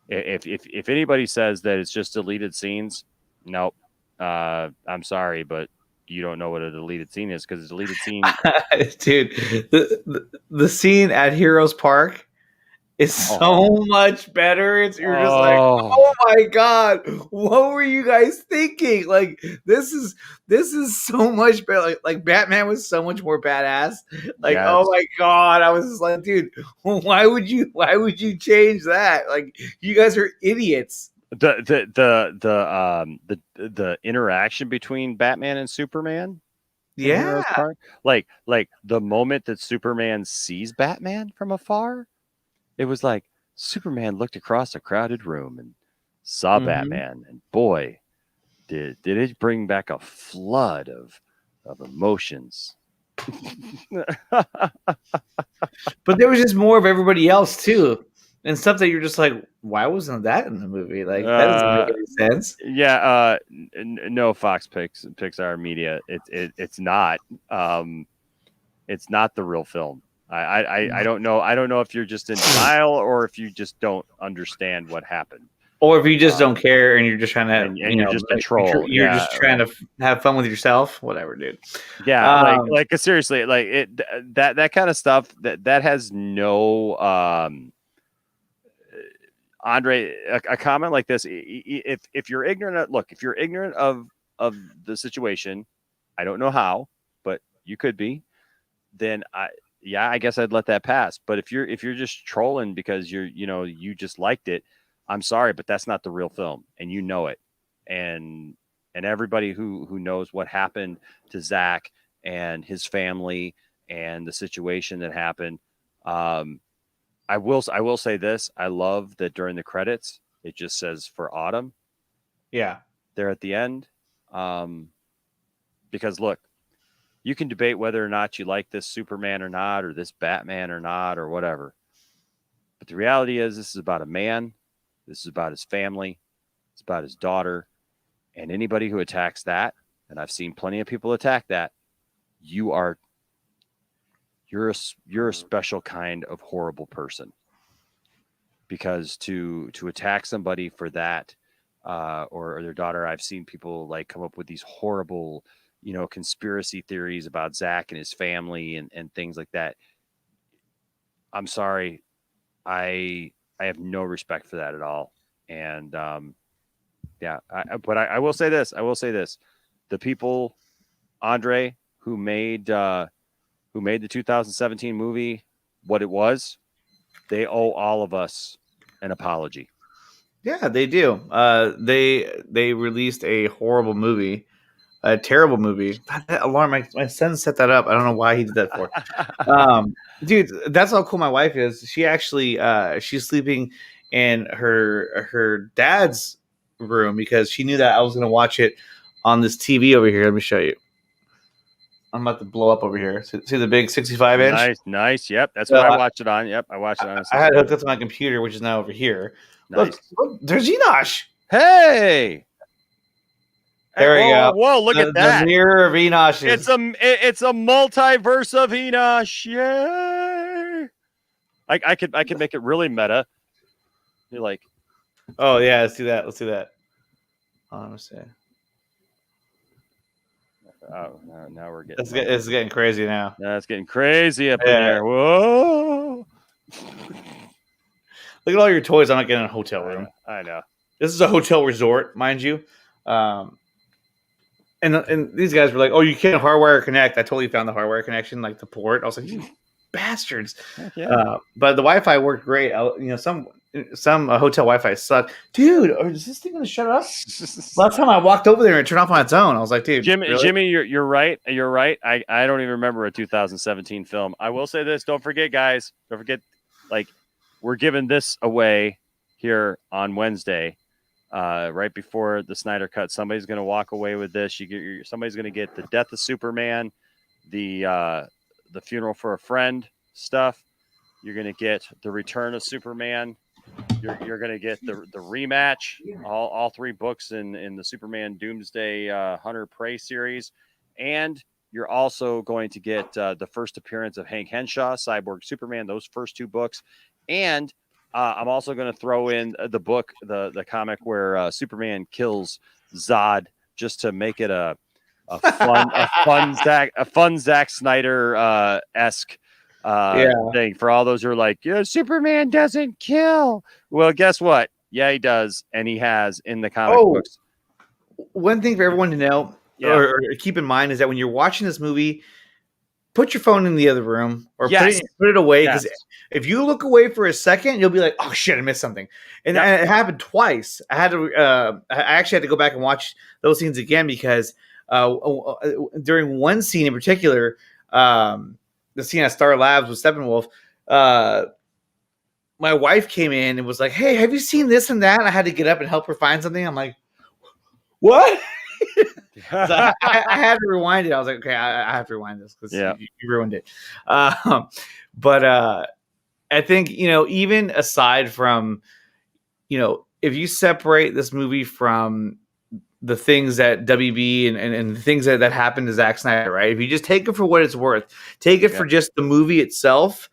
If anybody says that it's just deleted scenes, nope. I'm sorry, but you don't know what a deleted scene is, because a deleted scene, dude. The scene at Heroes Park is so much better. You're just like, oh my god, what were you guys thinking? Like this is so much better. Like Batman was so much more badass. Like, yes. Oh my god, I was just like, dude, why would you change that? Like, you guys are idiots. The interaction between Batman and Superman. Yeah. Like the moment that Superman sees Batman from afar, it was like Superman looked across a crowded room and saw Batman, and boy, did it bring back a flood of emotions. But there was just more of everybody else too, and stuff that you're just like, why wasn't that in the movie? Like, that doesn't make any sense. Yeah, no, Fox Pixar Media. It's not. It's not the real film. I don't know. I don't know if you're just in denial or if you just don't understand what happened, or if you just don't care and you're just trying to and you're just a troll. You're just trying to have fun with yourself. Whatever, dude. Yeah, like seriously, like that kind of stuff that has no Andre, a comment like this, if you're ignorant of of the situation, I don't know how, but you could be, then I guess I'd let that pass. But if you're just trolling because you just liked it, I'm sorry, but that's not the real film, and you know it. And everybody who knows what happened to Zack and his family and the situation that happened, I will say this: I love that during the credits it just says for Autumn. Yeah, there at the end, because look, you can debate whether or not you like this Superman or not, or this Batman or not, or whatever. But the reality is, this is about a man. This is about his family. It's about his daughter. And anybody who attacks that, and I've seen plenty of people attack that, you're a special kind of horrible person. Because to attack somebody for that, or their daughter, I've seen people like come up with these horrible, conspiracy theories about Zack and his family and things like that. I'm sorry. I have no respect for that at all. And but I will say this. The people, Andre, who made the 2017 movie what it was, they owe all of us an apology. Yeah, they do. They released a horrible movie, a terrible movie. That alarm! My son set that up. I don't know why he did that for. Dude, that's how cool my wife is. She actually she's sleeping in her dad's room because she knew that I was going to watch it on this TV over here. Let me show you. I'm about to blow up over here. See the big 65 inch? Nice. Yep, that's what I watched it on. Yep, I watched it on. I had it hooked up to my computer, which is now over here. Nice. Look, there's Enosh. Hey. There we go. Whoa, look at that. The mirror of Enosh. It's a multiverse of Enosh. Yay. I could make it really meta. You're like, oh yeah, let's do that. Let me see. Oh, now we're getting. It's getting crazy now. Yeah, it's getting crazy up in there. Whoa! Look at all your toys. I'm not getting a hotel room. I know. This is a hotel resort, mind you. And these guys were like, "Oh, you can't hardwire connect." I totally found the hardwire connection, like the port. I was like, "You bastards!" Yeah. But the Wi-Fi worked great. Some hotel Wi-Fi sucked, dude. Is this thing gonna shut up? Last time I walked over there and it turned off on its own. I was like, dude, Jimmy, really? Jimmy, you're right. You're right. I don't even remember a 2017 film. I will say this: don't forget, guys. Don't forget, like, we're giving this away here on Wednesday, right before the Snyder Cut. Somebody's gonna walk away with this. Somebody's gonna get the Death of Superman, the Funeral for a Friend stuff. You're gonna get the Return of Superman. You're going to get the rematch, all three books in the Superman Doomsday Hunter Prey series. And you're also going to get the first appearance of Hank Henshaw, Cyborg Superman, those first two books. And I'm also going to throw in the book, the comic where Superman kills Zod, just to make it a fun Zack Snyder esque thing for all those who are like, Superman doesn't kill. Well, guess what? Yeah, he does, and he has in the comic books. One thing for everyone to know or keep in mind is that when you're watching this movie, put your phone in the other room or put it away, because if you look away for a second, you'll be like, "Oh shit, I missed something." And it happened twice. I actually had to go back and watch those scenes again because during one scene in particular, the scene at Star Labs with Steppenwolf, my wife came in and was like, "Hey, have you seen this and that?" And I had to get up and help her find something. I'm like, "What?" I had to rewind it. I was like, "Okay, I have to rewind this because you ruined it." But I think, even aside from, if you separate this movie from the things that WB and the things that happened to Zack Snyder, right? If you just take it for what it's worth, take it for just the movie itself,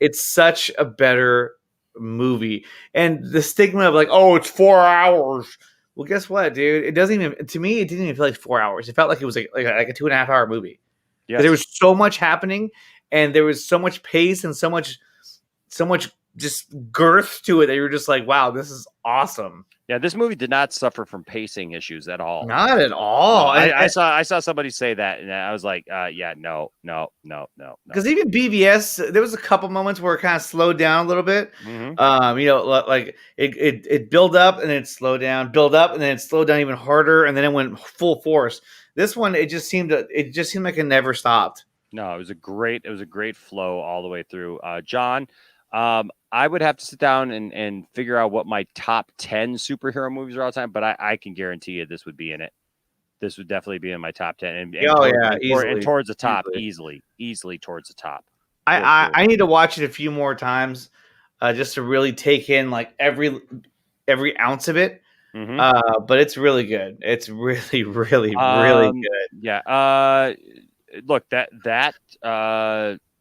it's such a better movie. And the stigma of like, oh, it's 4 hours. Well, guess what, dude? It doesn't even, to me, it didn't even feel like 4 hours. It felt like it was like a 2.5 hour movie. Yes. There was so much happening and there was so much pace and so much just girth to it that you're just like, wow, this is awesome. Yeah, this movie did not suffer from pacing issues at all. Not at all. No, I And- saw somebody say that, and I was like, yeah, no. Because even BVS, there was a couple moments where it kind of slowed down a little bit. Mhm. You know, like it built up and then it slowed down, build up and then it slowed down even harder, and then it went full force. This one, it just seemed like it never stopped. No, it was a great flow all the way through. John, I would have to sit down and figure out what my top 10 superhero movies are all time, but I can guarantee you this would be in it. This would definitely be in my top 10. And Easily. towards the top, easily towards the top. I need to watch it a few more times, just to really take in like every ounce of it. Mhm. But it's really good. It's really, really, really good. Yeah. Look, that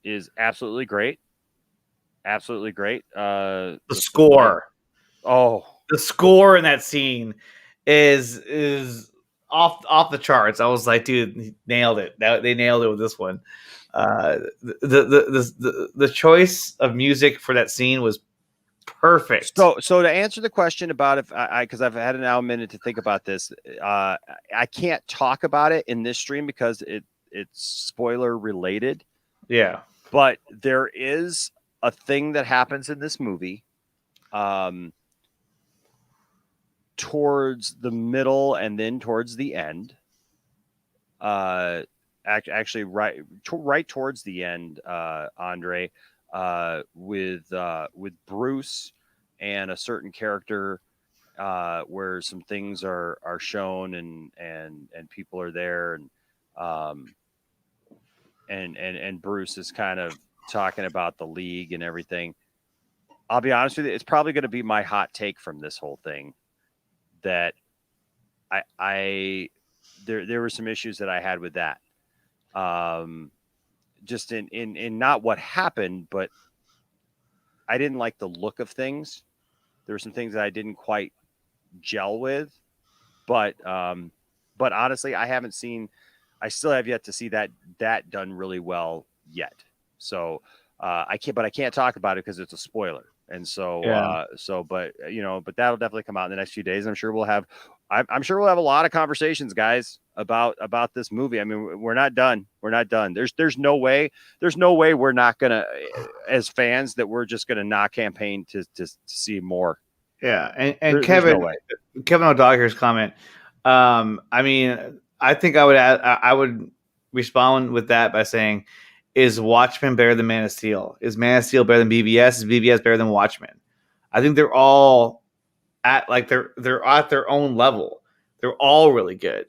is absolutely great. Absolutely great. The score. Oh, The score in that scene is off the charts. I was like, dude, nailed it. They nailed it with this one. The choice of music for that scene was perfect. So to answer the question about if because I've had now a minute to think about this, I can't talk about it in this stream because it's spoiler related. Yeah, but there is a thing that happens in this movie, towards the middle and then towards the end. Actually, right towards the end, Andre, with Bruce and a certain character, where some things are shown and people are there, and Bruce is kind of talking about the league and everything. I'll be honest with you, it's probably going to be my hot take from this whole thing, that there were some issues that I had with that. Just in not what happened, but I didn't like the look of things. There were some things that I didn't quite gel with, but honestly, I still have yet to see that done really well yet. So I can't talk about it because it's a spoiler. And so, Yeah. but that'll definitely come out in the next few days. I'm sure we'll have a lot of conversations, guys, about this movie. I mean, we're not done. There's no way we're not gonna, as fans, that we're just gonna not campaign to see more. Yeah, and There's Kevin no way. Kevin O'Dogger's comment. I mean, I think I would respond with that by saying, is Watchmen better than Man of Steel? Is Man of Steel better than BVS? Is BVS better than Watchmen? I think they're all at like they're at their own level. They're all really good.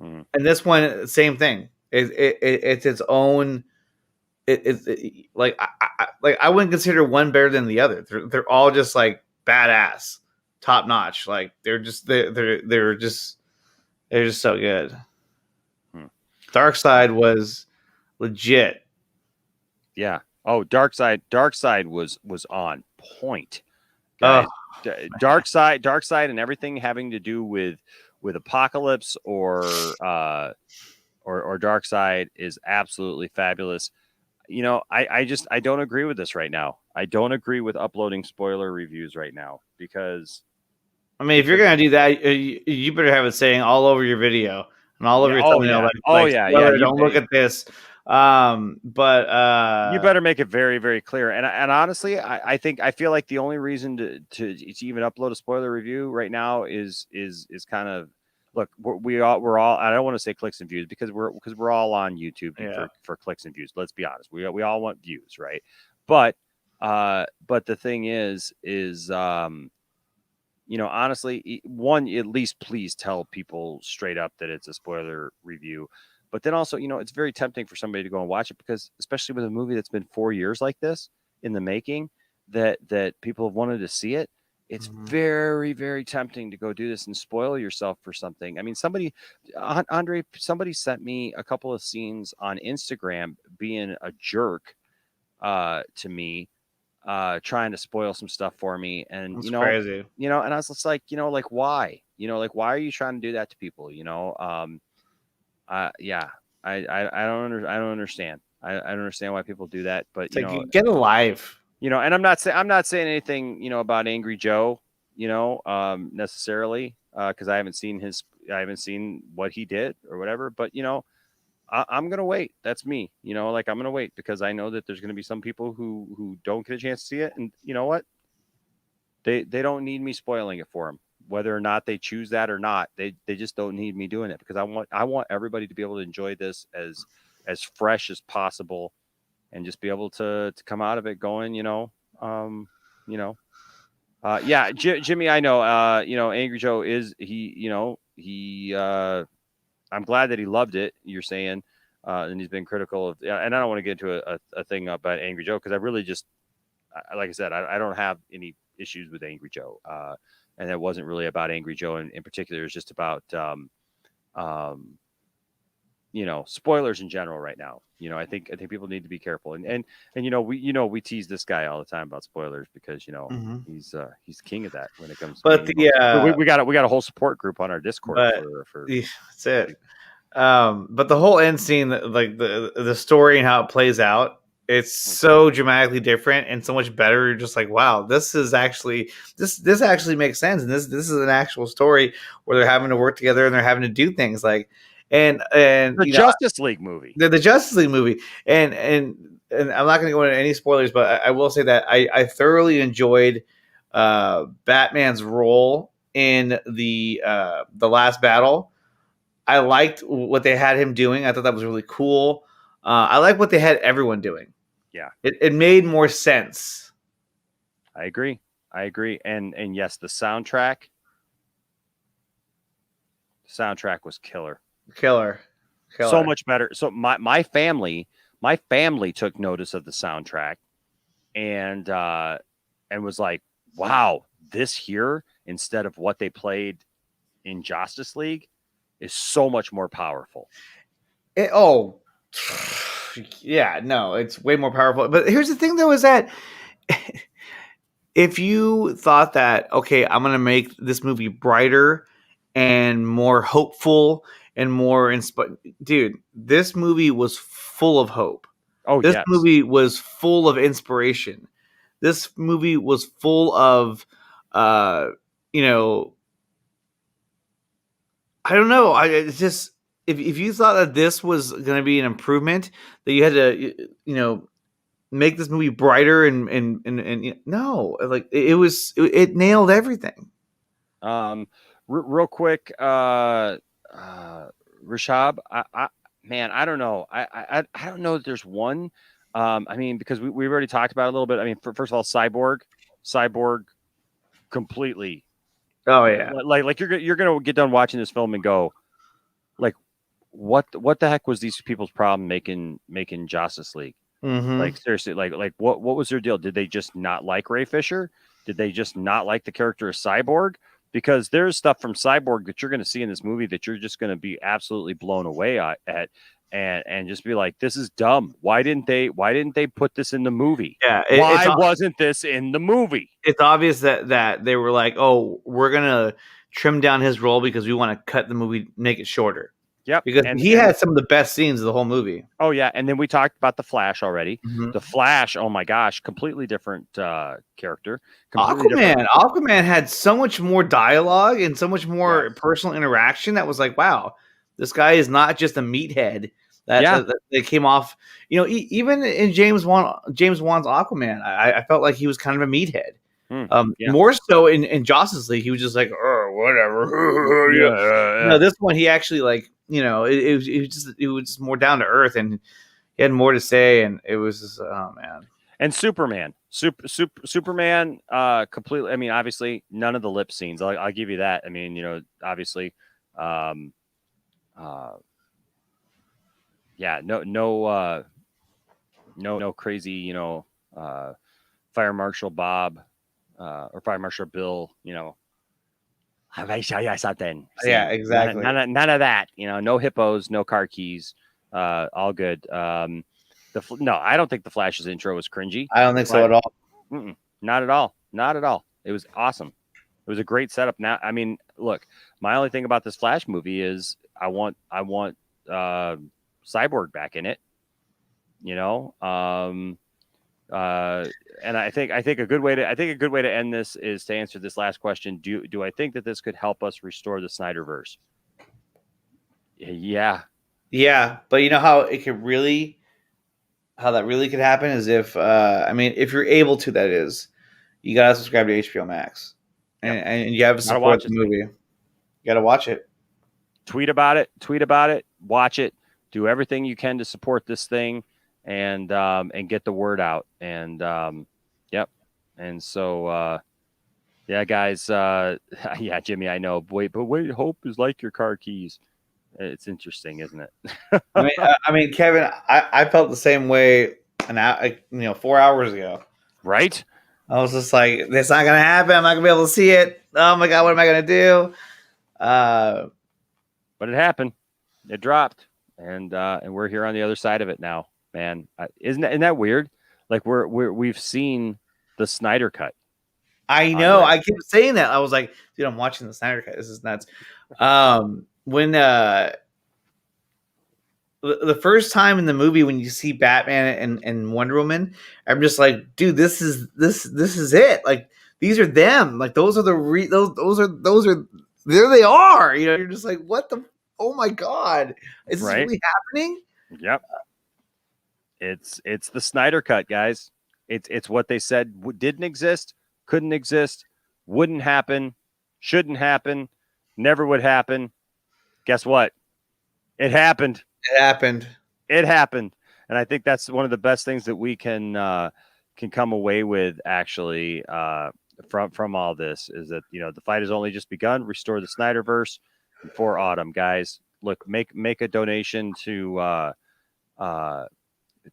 Mhm. And this one, same thing. It's its own. Like I wouldn't consider one better than the other. They're all just like badass, top notch. Like they're just so good. Darkseid was legit. Yeah. Oh, Darkseid was on point, guys. Darkseid and everything having to do with Apocalypse or Darkseid is absolutely fabulous. I don't agree with this right now. I don't agree with uploading spoiler reviews right now, because I mean, if you're gonna do that, you better have it saying all over your video and all over your thumbnail. Yeah. Don't look at this. But you better make it very, very clear. And honestly, I feel like the only reason to even upload a spoiler review right now is kind of, look, we're all, I don't want to say clicks and views, because we're all on YouTube for clicks and views. Let's be honest. We all want views, right? But the thing is honestly, one, at least please tell people straight up that it's a spoiler review. But then also, it's very tempting for somebody to go and watch it, because especially with a movie that's been 4 years like this in the making, that people have wanted to see it. It's very, very tempting to go do this and spoil yourself for something. I mean, Andre, somebody sent me a couple of scenes on Instagram being a jerk to me, trying to spoil some stuff for me. And, that's crazy. And I was just like, like, why? Why are you trying to do that to people? Yeah, I don't understand. I don't understand why people do that. But it's like, get a life. you know, and I'm not saying anything, you know, about Angry Joe, you know, necessarily, because I haven't seen what he did or whatever. But you know, I'm gonna wait. That's me, you know, like I'm gonna wait because I know that there's gonna be some people who don't get a chance to see it, and you know what, they don't need me spoiling it for them, whether or not they choose that or not. They just don't need me doing it because I want everybody to be able to enjoy this as fresh as possible and just be able to come out of it going, you know, yeah, Jimmy, I know, you know, Angry Joe is you know, I'm glad that he loved it. You're saying, and he's been critical of, and I don't want to get into a thing about Angry Joe because I really just, like I said, I don't have any issues with Angry Joe, and it wasn't really about Angry Joe in particular. It's just about, you know, spoilers in general right now. You know, I think people need to be careful, and you know, we tease this guy all the time about spoilers because you know he's king of that when it comes. But we got a whole support group on our Discord for that's it. But the whole end scene, like the story and how it plays out, it's so dramatically different and so much better. You're just like, wow, this actually makes sense, and this is an actual story where they're having to work together and they're having to do things like, and the Justice League movie, the Justice League movie, and I'm not going to go into any spoilers, but I will say that I thoroughly enjoyed Batman's role in the last battle. I liked what they had him doing. I thought that was really cool. I like what they had everyone doing. Yeah, it made more sense. I agree. And yes, the soundtrack was killer. So much better. So my family took notice of the soundtrack and was like, wow, this here instead of what they played in Justice League is so much more powerful. Yeah, no, it's way more powerful. But here's the thing though, is that if you thought that, okay, I'm going to make this movie brighter and more hopeful and more dude, this movie was full of hope. Oh, this yes. movie was full of inspiration. This movie was full of, you know, I don't know. It's just, if you thought that this was going to be an improvement, that you had to, you know, make this movie brighter and no, like it nailed everything. Real quick, Rashab, man, I don't know. I don't know that there's one. I mean, because we've already talked about it a little bit. I mean, first of all, Cyborg, completely. Oh yeah, like you're gonna get done watching this film and go, like, what the heck was these people's problem making Justice League? Mm-hmm. Like seriously, like what was their deal? Did they just not like Ray Fisher? Did they just not like the character of Cyborg? Because there's stuff from Cyborg that you're going to see in this movie that you're just going to be absolutely blown away at, and just be like, this is dumb. Why didn't they put this in the movie? Yeah, why wasn't this in the movie? It's obvious that they were like, oh, we're gonna trim down his role because we want to cut the movie, make it shorter. Yep, because he had some of the best scenes of the whole movie. Oh yeah, and then we talked about the Flash already. Mm-hmm. The Flash, oh my gosh, completely different character. Aquaman had so much more dialogue and so much more personal interaction that was like, wow, this guy is not just a meathead that came off. You know, even in James Wan's Aquaman, I felt like he was kind of a meathead. More so in Justice League, he was just like, oh, whatever. No, this one he actually, like, you know, it was just more down to earth, and he had more to say, and it was just, oh man. And Superman, Superman, completely. I mean, obviously, none of the lip scenes. I'll give you that. I mean, you know, obviously, no crazy, you know, Fire Marshal Bob. Or Fire Marshal Bill, you know, something. Yeah, exactly. None of that. You know, no hippos, no car keys. All good. No, I don't think the Flash's intro was cringy. I don't think so at all. Not at all. Not at all. It was awesome. It was a great setup. Now, I mean, look, my only thing about this Flash movie is I want Cyborg back in it. You know, And I think a good way to end this is to answer this last question. Do I think that this could help us restore the Snyderverse? Yeah. Yeah, but you know how that really could happen is if if you're able to, that is, you gotta subscribe to HBO Max, and you have to support the movie. You gotta watch it. Tweet about it, watch it, do everything you can to support this thing, and get the word out. And yep. And so yeah, guys, yeah, Jimmy, I know. But wait, hope is like your car keys. It's interesting, isn't it? I mean, Kevin, I felt the same way 4 hours ago. Right? I was just like, "It's not gonna happen. I'm not gonna be able to see it. Oh my god, what am I gonna do?" But it happened. It dropped, and we're here on the other side of it now, man. Isn't that weird? Like we've seen the Snyder cut. I know. I keep saying that. I was like, dude, I'm watching the Snyder cut. This is nuts. When the first time in the movie when you see Batman and Wonder Woman, I'm just like, dude, this is it. Like, these are them. Like, those are those are there they are. You know, you're just like, what the? Oh my god, is this really happening? Yep. It's the Snyder cut, guys. It's what they said didn't exist, couldn't exist, wouldn't happen, shouldn't happen, never would happen. Guess what? It happened. It happened. It happened. And I think that's one of the best things that we can come away with, actually, from all this, is that, you know, the fight has only just begun. Restore the Snyderverse before autumn, guys. Look, make a donation to the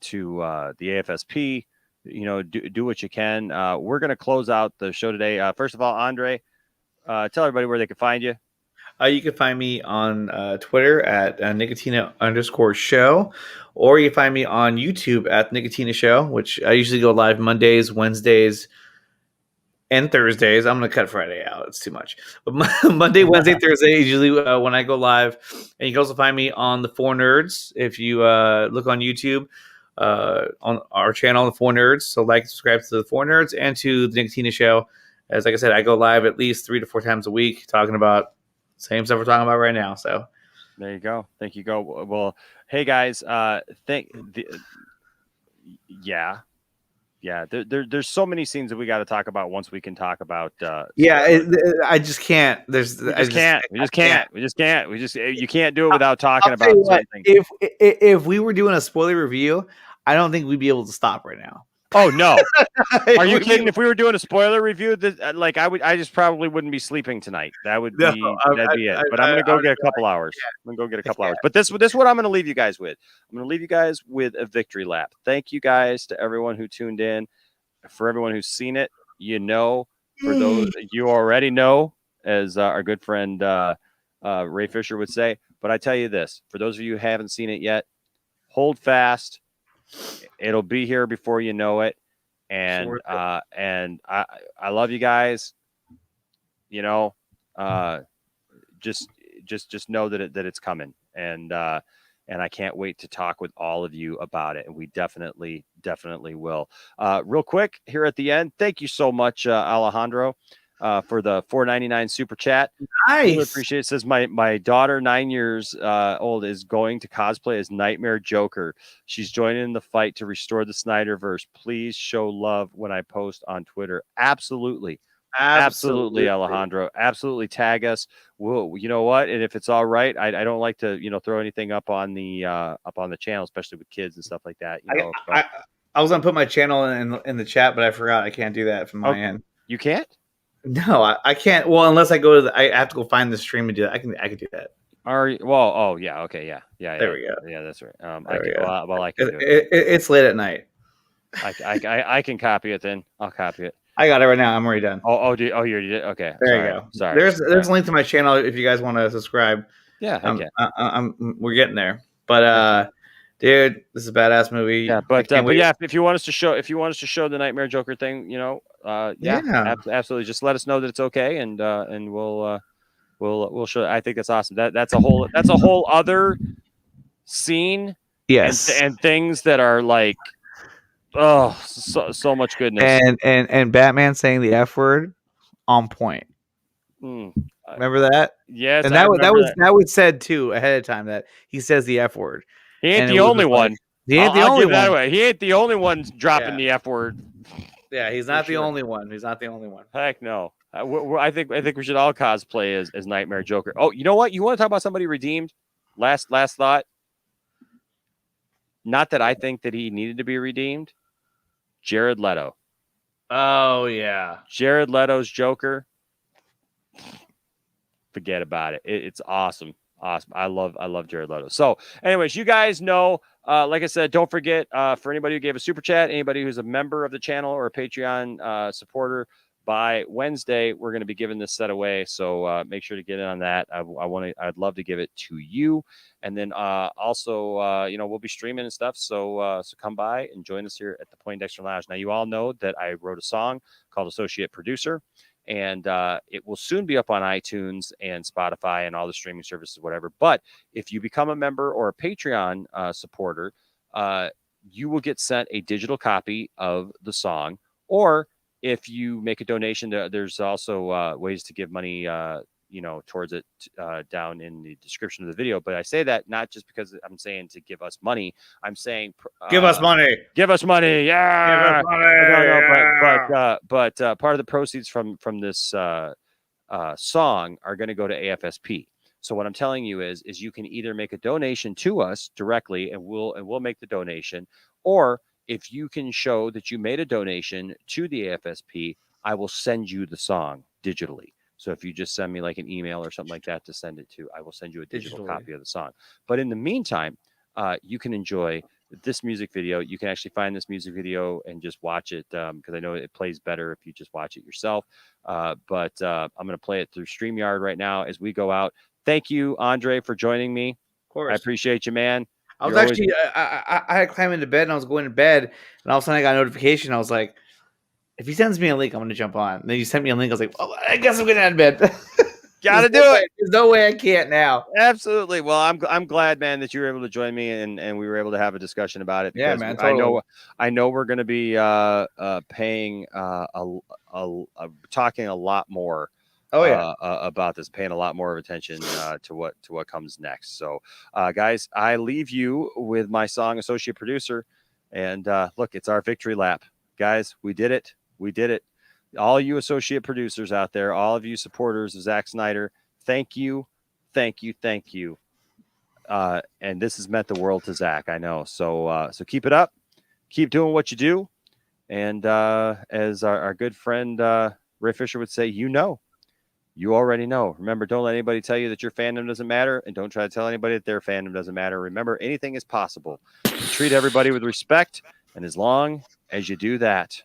AFSP. You know, do what you can. We're going to close out the show today. First of all, Andre, tell everybody where they can find you. You can find me on Twitter at Nicotina_show, or you can find me on YouTube at Nicotina Show, which I usually go live Mondays, Wednesdays, and Thursdays. I'm going to cut Friday out. It's too much. But Monday, Wednesday, Thursday is usually when I go live. And you can also find me on The Four Nerds. If you look on YouTube, on our channel, The Four Nerds. So subscribe to The Four Nerds and to the Nicotina Show. As like I said, I go live at least 3 to 4 times a week talking about same stuff we're talking about right now. So there you go. Thank you. Well, hey guys, there's so many scenes that we got to talk about once we can talk about. I just can't. We just can't. You can't do it without talking about something. If we were doing a spoiler review, I don't think we'd be able to stop right now. Oh no! Are you kidding? If we were doing a spoiler review, I just probably wouldn't be sleeping tonight. That'd be it. But I'm gonna go get a couple hours. I'm gonna go get a couple hours. But this is what I'm gonna leave you guys with. I'm gonna leave you guys with a victory lap. Thank you guys to everyone who tuned in. For everyone who's seen it, you know. For those you already know, as our good friend Ray Fisher would say. But I tell you this: for those of you who haven't seen it yet, hold fast. It'll be here before you know it, and I love you guys. You know, just know that it's coming, and I can't wait to talk with all of you about it, and we definitely will. Real quick here at the end, thank you so much, Alejandro, for the $4.99 super chat. Nice. Really appreciate it. It says my daughter, 9 years old, is going to cosplay as Nightmare Joker. She's joining in the fight to restore the Snyderverse. Please show love when I post on Twitter. Absolutely, Alejandro. Absolutely, tag us. Well, you know what? And if it's all right, I don't like to throw anything up on the channel, especially with kids and stuff like that. I was gonna put my channel in the chat, but I forgot I can't do that from my end. You can't? No, I can't. Well, unless I go to I have to go find the stream and do that. I can do that. Yeah. Okay. Yeah. There we go. Yeah, that's right. I can do it. It's late at night. I can copy it then. I'll copy it. I got it right now. I'm already done. You already did? Okay. There you go. Sorry. There's a link to my channel if you guys want to subscribe. Yeah. Okay. We're getting there. But dude, this is a badass movie. Yeah, but yeah, if you want us to show the Nightmare Joker thing, absolutely. Just let us know that it's okay, and we'll show. I think that's awesome. That's a whole other scene. Yes, and things that are like Oh, so much goodness. And Batman saying the F word on point. Mm. Remember that? Yes, And I that remember that. was said too ahead of time that he says the F word. He ain't And it the was only just like, one. he ain't the I'll only give that one. away. He ain't the only one dropping Yeah. the F word. Yeah, he's For not the sure. only one. He's not the only one. Heck no. I think we should all cosplay as Nightmare Joker. Oh, you know what? You want to talk about somebody redeemed? Last thought. Not that I think that he needed to be redeemed. Jared Leto. Oh yeah. Jared Leto's Joker. Forget about it. It's awesome. Awesome. I love Jared Leto. So, anyways, you guys know, like I said, don't forget, for anybody who gave a super chat, anybody who's a member of the channel or a Patreon supporter, by Wednesday, we're going to be giving this set away. So make sure to get in on that. I'd love to give it to you. And then also, we'll be streaming and stuff. So come by and join us here at the Poindexter Lounge. Now, you all know that I wrote a song called Associate Producer. And it will soon be up on iTunes and Spotify and all the streaming services, whatever. But if you become a member or a Patreon supporter, you will get sent a digital copy of the song. Or if you make a donation, there's also ways to give money, towards it down in the description of the video. But I say that not just because I'm saying to give us money. I'm saying Give us money. Give us money. Yeah. Give us money. But part of the proceeds from this song are going to go to AFSP. So what I'm telling you is you can either make a donation to us directly and we'll make the donation, or if you can show that you made a donation to the AFSP, I will send you the song digitally. So if you just send me like an email or something like that to send it to, I will send you a digital copy of the song. But in the meantime, you can enjoy this music video. You can actually find this music video and just watch it because I know it plays better if you just watch it yourself. But I'm going to play it through StreamYard right now as we go out. Thank you, Andre, for joining me. Of course. I appreciate you, man. I was actually, I had climbed into bed and I was going to bed, and all of a sudden I got a notification. I was like, if he sends me a link, I'm going to jump on. And then you sent me a link. I was like, oh, I guess I'm going to head bed. Gotta do it. There's no way I can't now. Absolutely. Well, I'm glad, man, that you were able to join me and we were able to have a discussion about it. Yeah, man. Totally. I know we're going to be paying talking a lot more. Oh yeah. About this, paying a lot more of attention to what comes next. So, guys, I leave you with my song Associate Producer, and look, it's our victory lap, guys. We did it. We did it. All you associate producers out there, all of you supporters of Zack Snyder, thank you, thank you, thank you. And this has meant the world to Zack, I know. So keep it up, keep doing what you do, and as our good friend Ray Fisher would say, you already know. Remember, don't let anybody tell you that your fandom doesn't matter, and don't try to tell anybody that their fandom doesn't matter. Remember, anything is possible. Treat everybody with respect, and as long as you do that,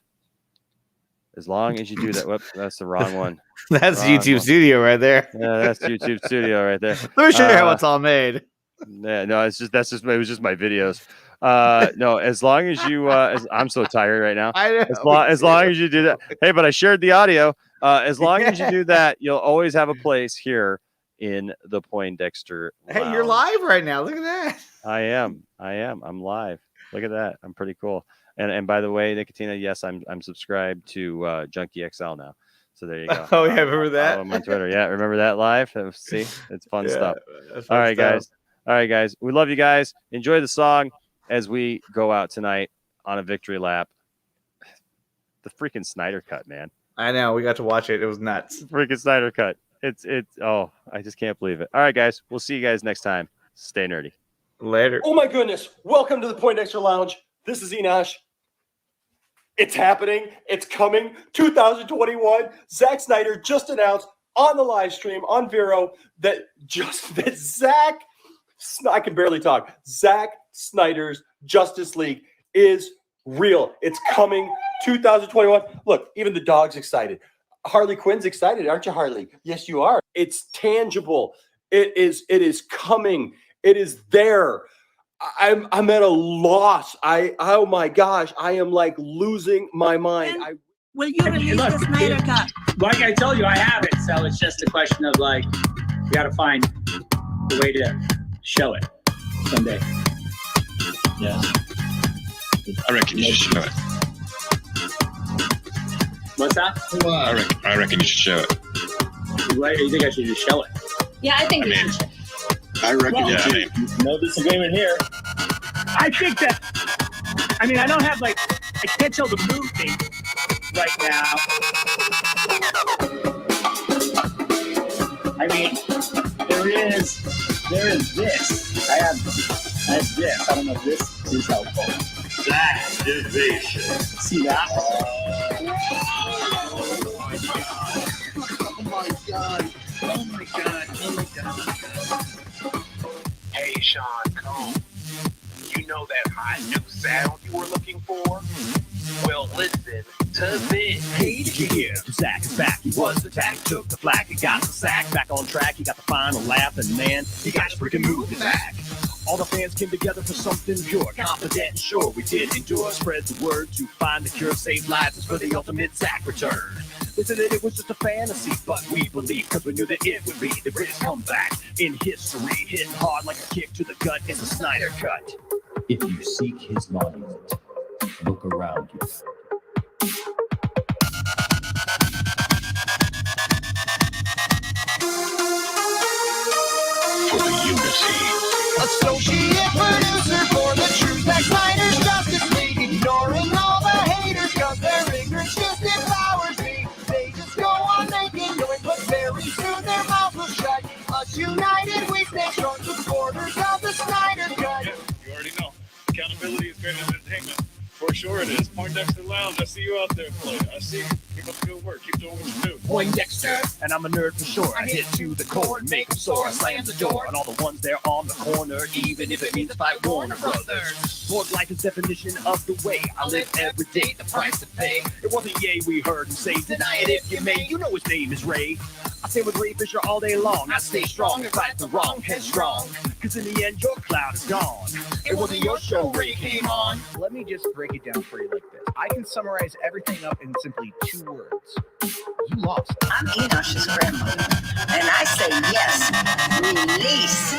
whoop, that's the wrong one. That's wrong YouTube Studio right there. Yeah, that's YouTube Studio right there. Let me show you how it's all made. Yeah, no, it was just my videos. No, as long as you, I'm so tired right now. I know. As long as you do that. Hey, but I shared the audio. As long as you do that, you'll always have a place here in the Poindexter Lounge. Hey, you're live right now. Look at that. I am. I'm live. Look at that. I'm pretty cool. And by the way, Nicotina, yes, I'm subscribed to Junkie XL now. So there you go. Oh yeah, remember that? I'm on Twitter. Yeah, remember that live? See, it's fun stuff. All right, guys. All right, guys. We love you guys. Enjoy the song as we go out tonight on a victory lap. The freaking Snyder cut, man. I know. We got to watch it. It was nuts. Freaking Snyder cut. It's I just can't believe it. All right, guys. We'll see you guys next time. Stay nerdy. Later. Oh my goodness. Welcome to the Poindexter Lounge. This is Enosh. It's happening. It's coming. 2021. Zack Snyder just announced on the live stream on Vero that Zack, I can barely talk. Zack Snyder's Justice League is real. It's coming 2021. Look, even the dog's excited. Harley Quinn's excited, aren't you, Harley? Yes, you are. It's tangible. It is coming. It is there. I'm at a loss. Oh my gosh, I am like losing my mind. Will you release the Snyder Cut? Like I told you, I have it. So it's just a question of like, we got to find the way to show it someday. Yes. I reckon you should show it. What's that? I reckon you should show it. Why do you think I should just show it? Yeah, I think I you mean, should. I reckon Well, you should. No disagreement here. I think that. I mean, I don't have like. I can't tell the movie right now. I mean, there is this. I have this. I don't know if this is helpful. That invasion. See that? Oh my god. Oh my god. Oh my god. Hey, Sean Cole. You know that hot new sound you were looking for? Well, listen to this. Hey, did you hear? Zack is back. He was attacked, took the flak, he got the sack. Back on track, he got the final laugh, and man, he got his freaking movie back. All the fans came together for something pure, confident and sure we did endure. Spread the word to find the cure, save lives for the ultimate Zack return. They said that it was just a fantasy, but we believed because we knew that it would be the greatest comeback in history. Hitting hard like a kick to the gut is the Snyder Cut. If you seek his monument, look around you. For the unity. Associate producer for the true Zack Snyder's Justice League, ignoring all the haters cause their ignorance just empowers me. They just go on making noise, but very soon their mouths will shut. Us united, we stay strong, supporters of the Snyder Cut. Yeah, you already know. Accountability is great entertainment. For sure it is. Poindexter Lounge, I see you out there, Floyd. I see you. Keep up the good work. Keep doing what you do. Poindexter, and I'm a nerd for sure. I hit to the core and make them soar. I slam the door on all the ones there on the corner, even if it means to fight Warner Brothers. Lord life is definition of the way I live every day, the price to pay. It wasn't yay we heard him say, deny it if you may. You know his name is Ray. I stay with Ray Fisher all day long. I stay strong and fight the wrong, headstrong. Cause in the end, your cloud is gone. It wasn't your show Ray came on. Let me just break it down for you like this. I can summarize everything up in simply 2 words. You lost. I'm Enosh's grandmother, and I say yes, release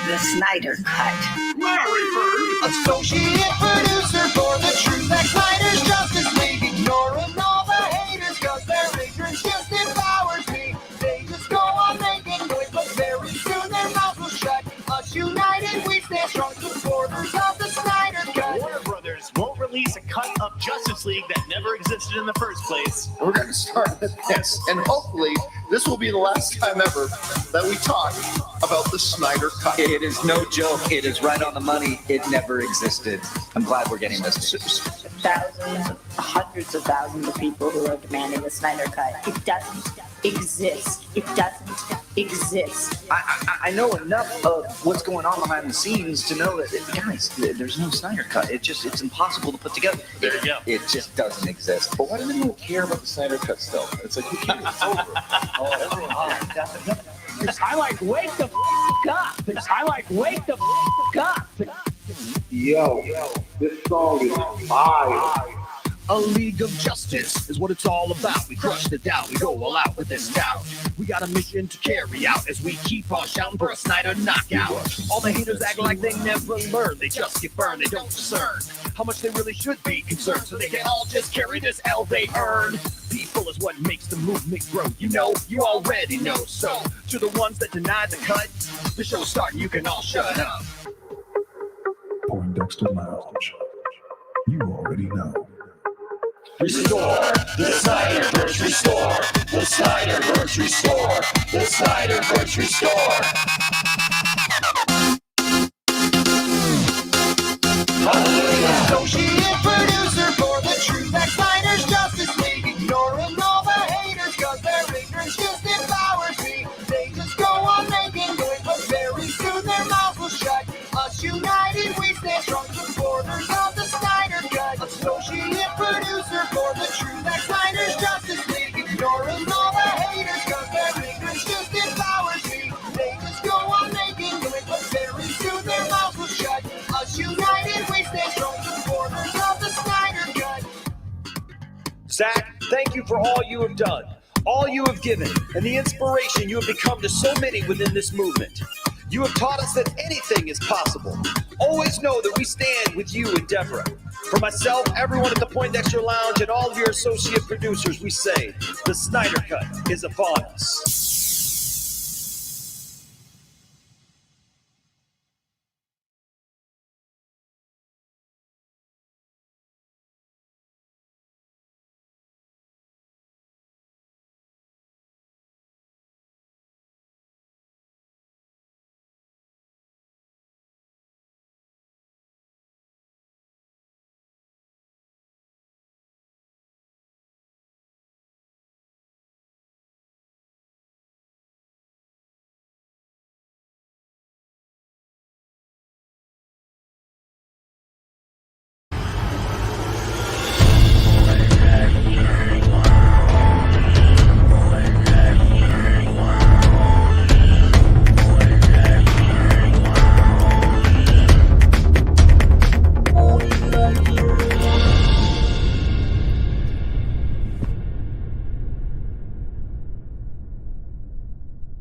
the Snyder Cut. Larry Bird. Associate producer for the true Zack Snyder's Justice League, ignoring all the haters cause their ignorance just empowers me. They just go on making noise, but very soon their mouths will shut. Us united, we stand strong, supporters of the Snyder Cut. Warner Brothers won't release a cut of Justice League that never existed in the first place. We're going to start with this, and hopefully this will be the last time ever that we talk about the Snyder Cut. It is no joke. It is right on the money. It never existed. I'm glad we're getting this. Thousands, hundreds of thousands of people who are demanding the Snyder Cut. It doesn't exist. It doesn't exist. I know enough of what's going on behind the scenes to know that, guys, there's no Snyder Cut. It's impossible to put together. There you go. It just doesn't exist. But why do people care about the Snyder Cut still? It's like, who cares? It's over. I like wake the up. I like wake the up. Yo, this song is fire. A league of justice is what it's all about. We crush the doubt, we go all out with this doubt. We got a mission to carry out as we keep on shouting for a Snyder knockout. All the haters act like they never learn. They just get burned, they don't discern how much they really should be concerned, so they can all just carry this L they earn. People is what makes the movement grow. You know, you already know. So, to the ones that denied the cut, the show's starting, you can all shut up. Poindexter Lounge. You already know. Restore the Snyderverse, restore the Snyderverse, restore the Snyderverse, restore. Hallelujah. Associate producer for the true Zack Snyder's Justice League, ignoring all the haters cause their ignorance just empowers me. They just go on making noise, but very soon their mouths will shut. Us united, we stand strong, supporters of the Snyder Cut. Associate producer for the true Zack Snyder's Justice League, ignoring all the haters cause their ignorance just empowers me. They just go on making noise, but very soon their mouths will shut. Us united, we stand strong, supporters of the Snyder Cut. Zack, thank you for all you have done, all you have given, and the inspiration you have become to so many within this movement. You have taught us that anything is possible. Always know that we stand with you and Deborah. For myself, everyone at the Poindexter Lounge, and all of your associate producers, we say the Snyder Cut is upon us.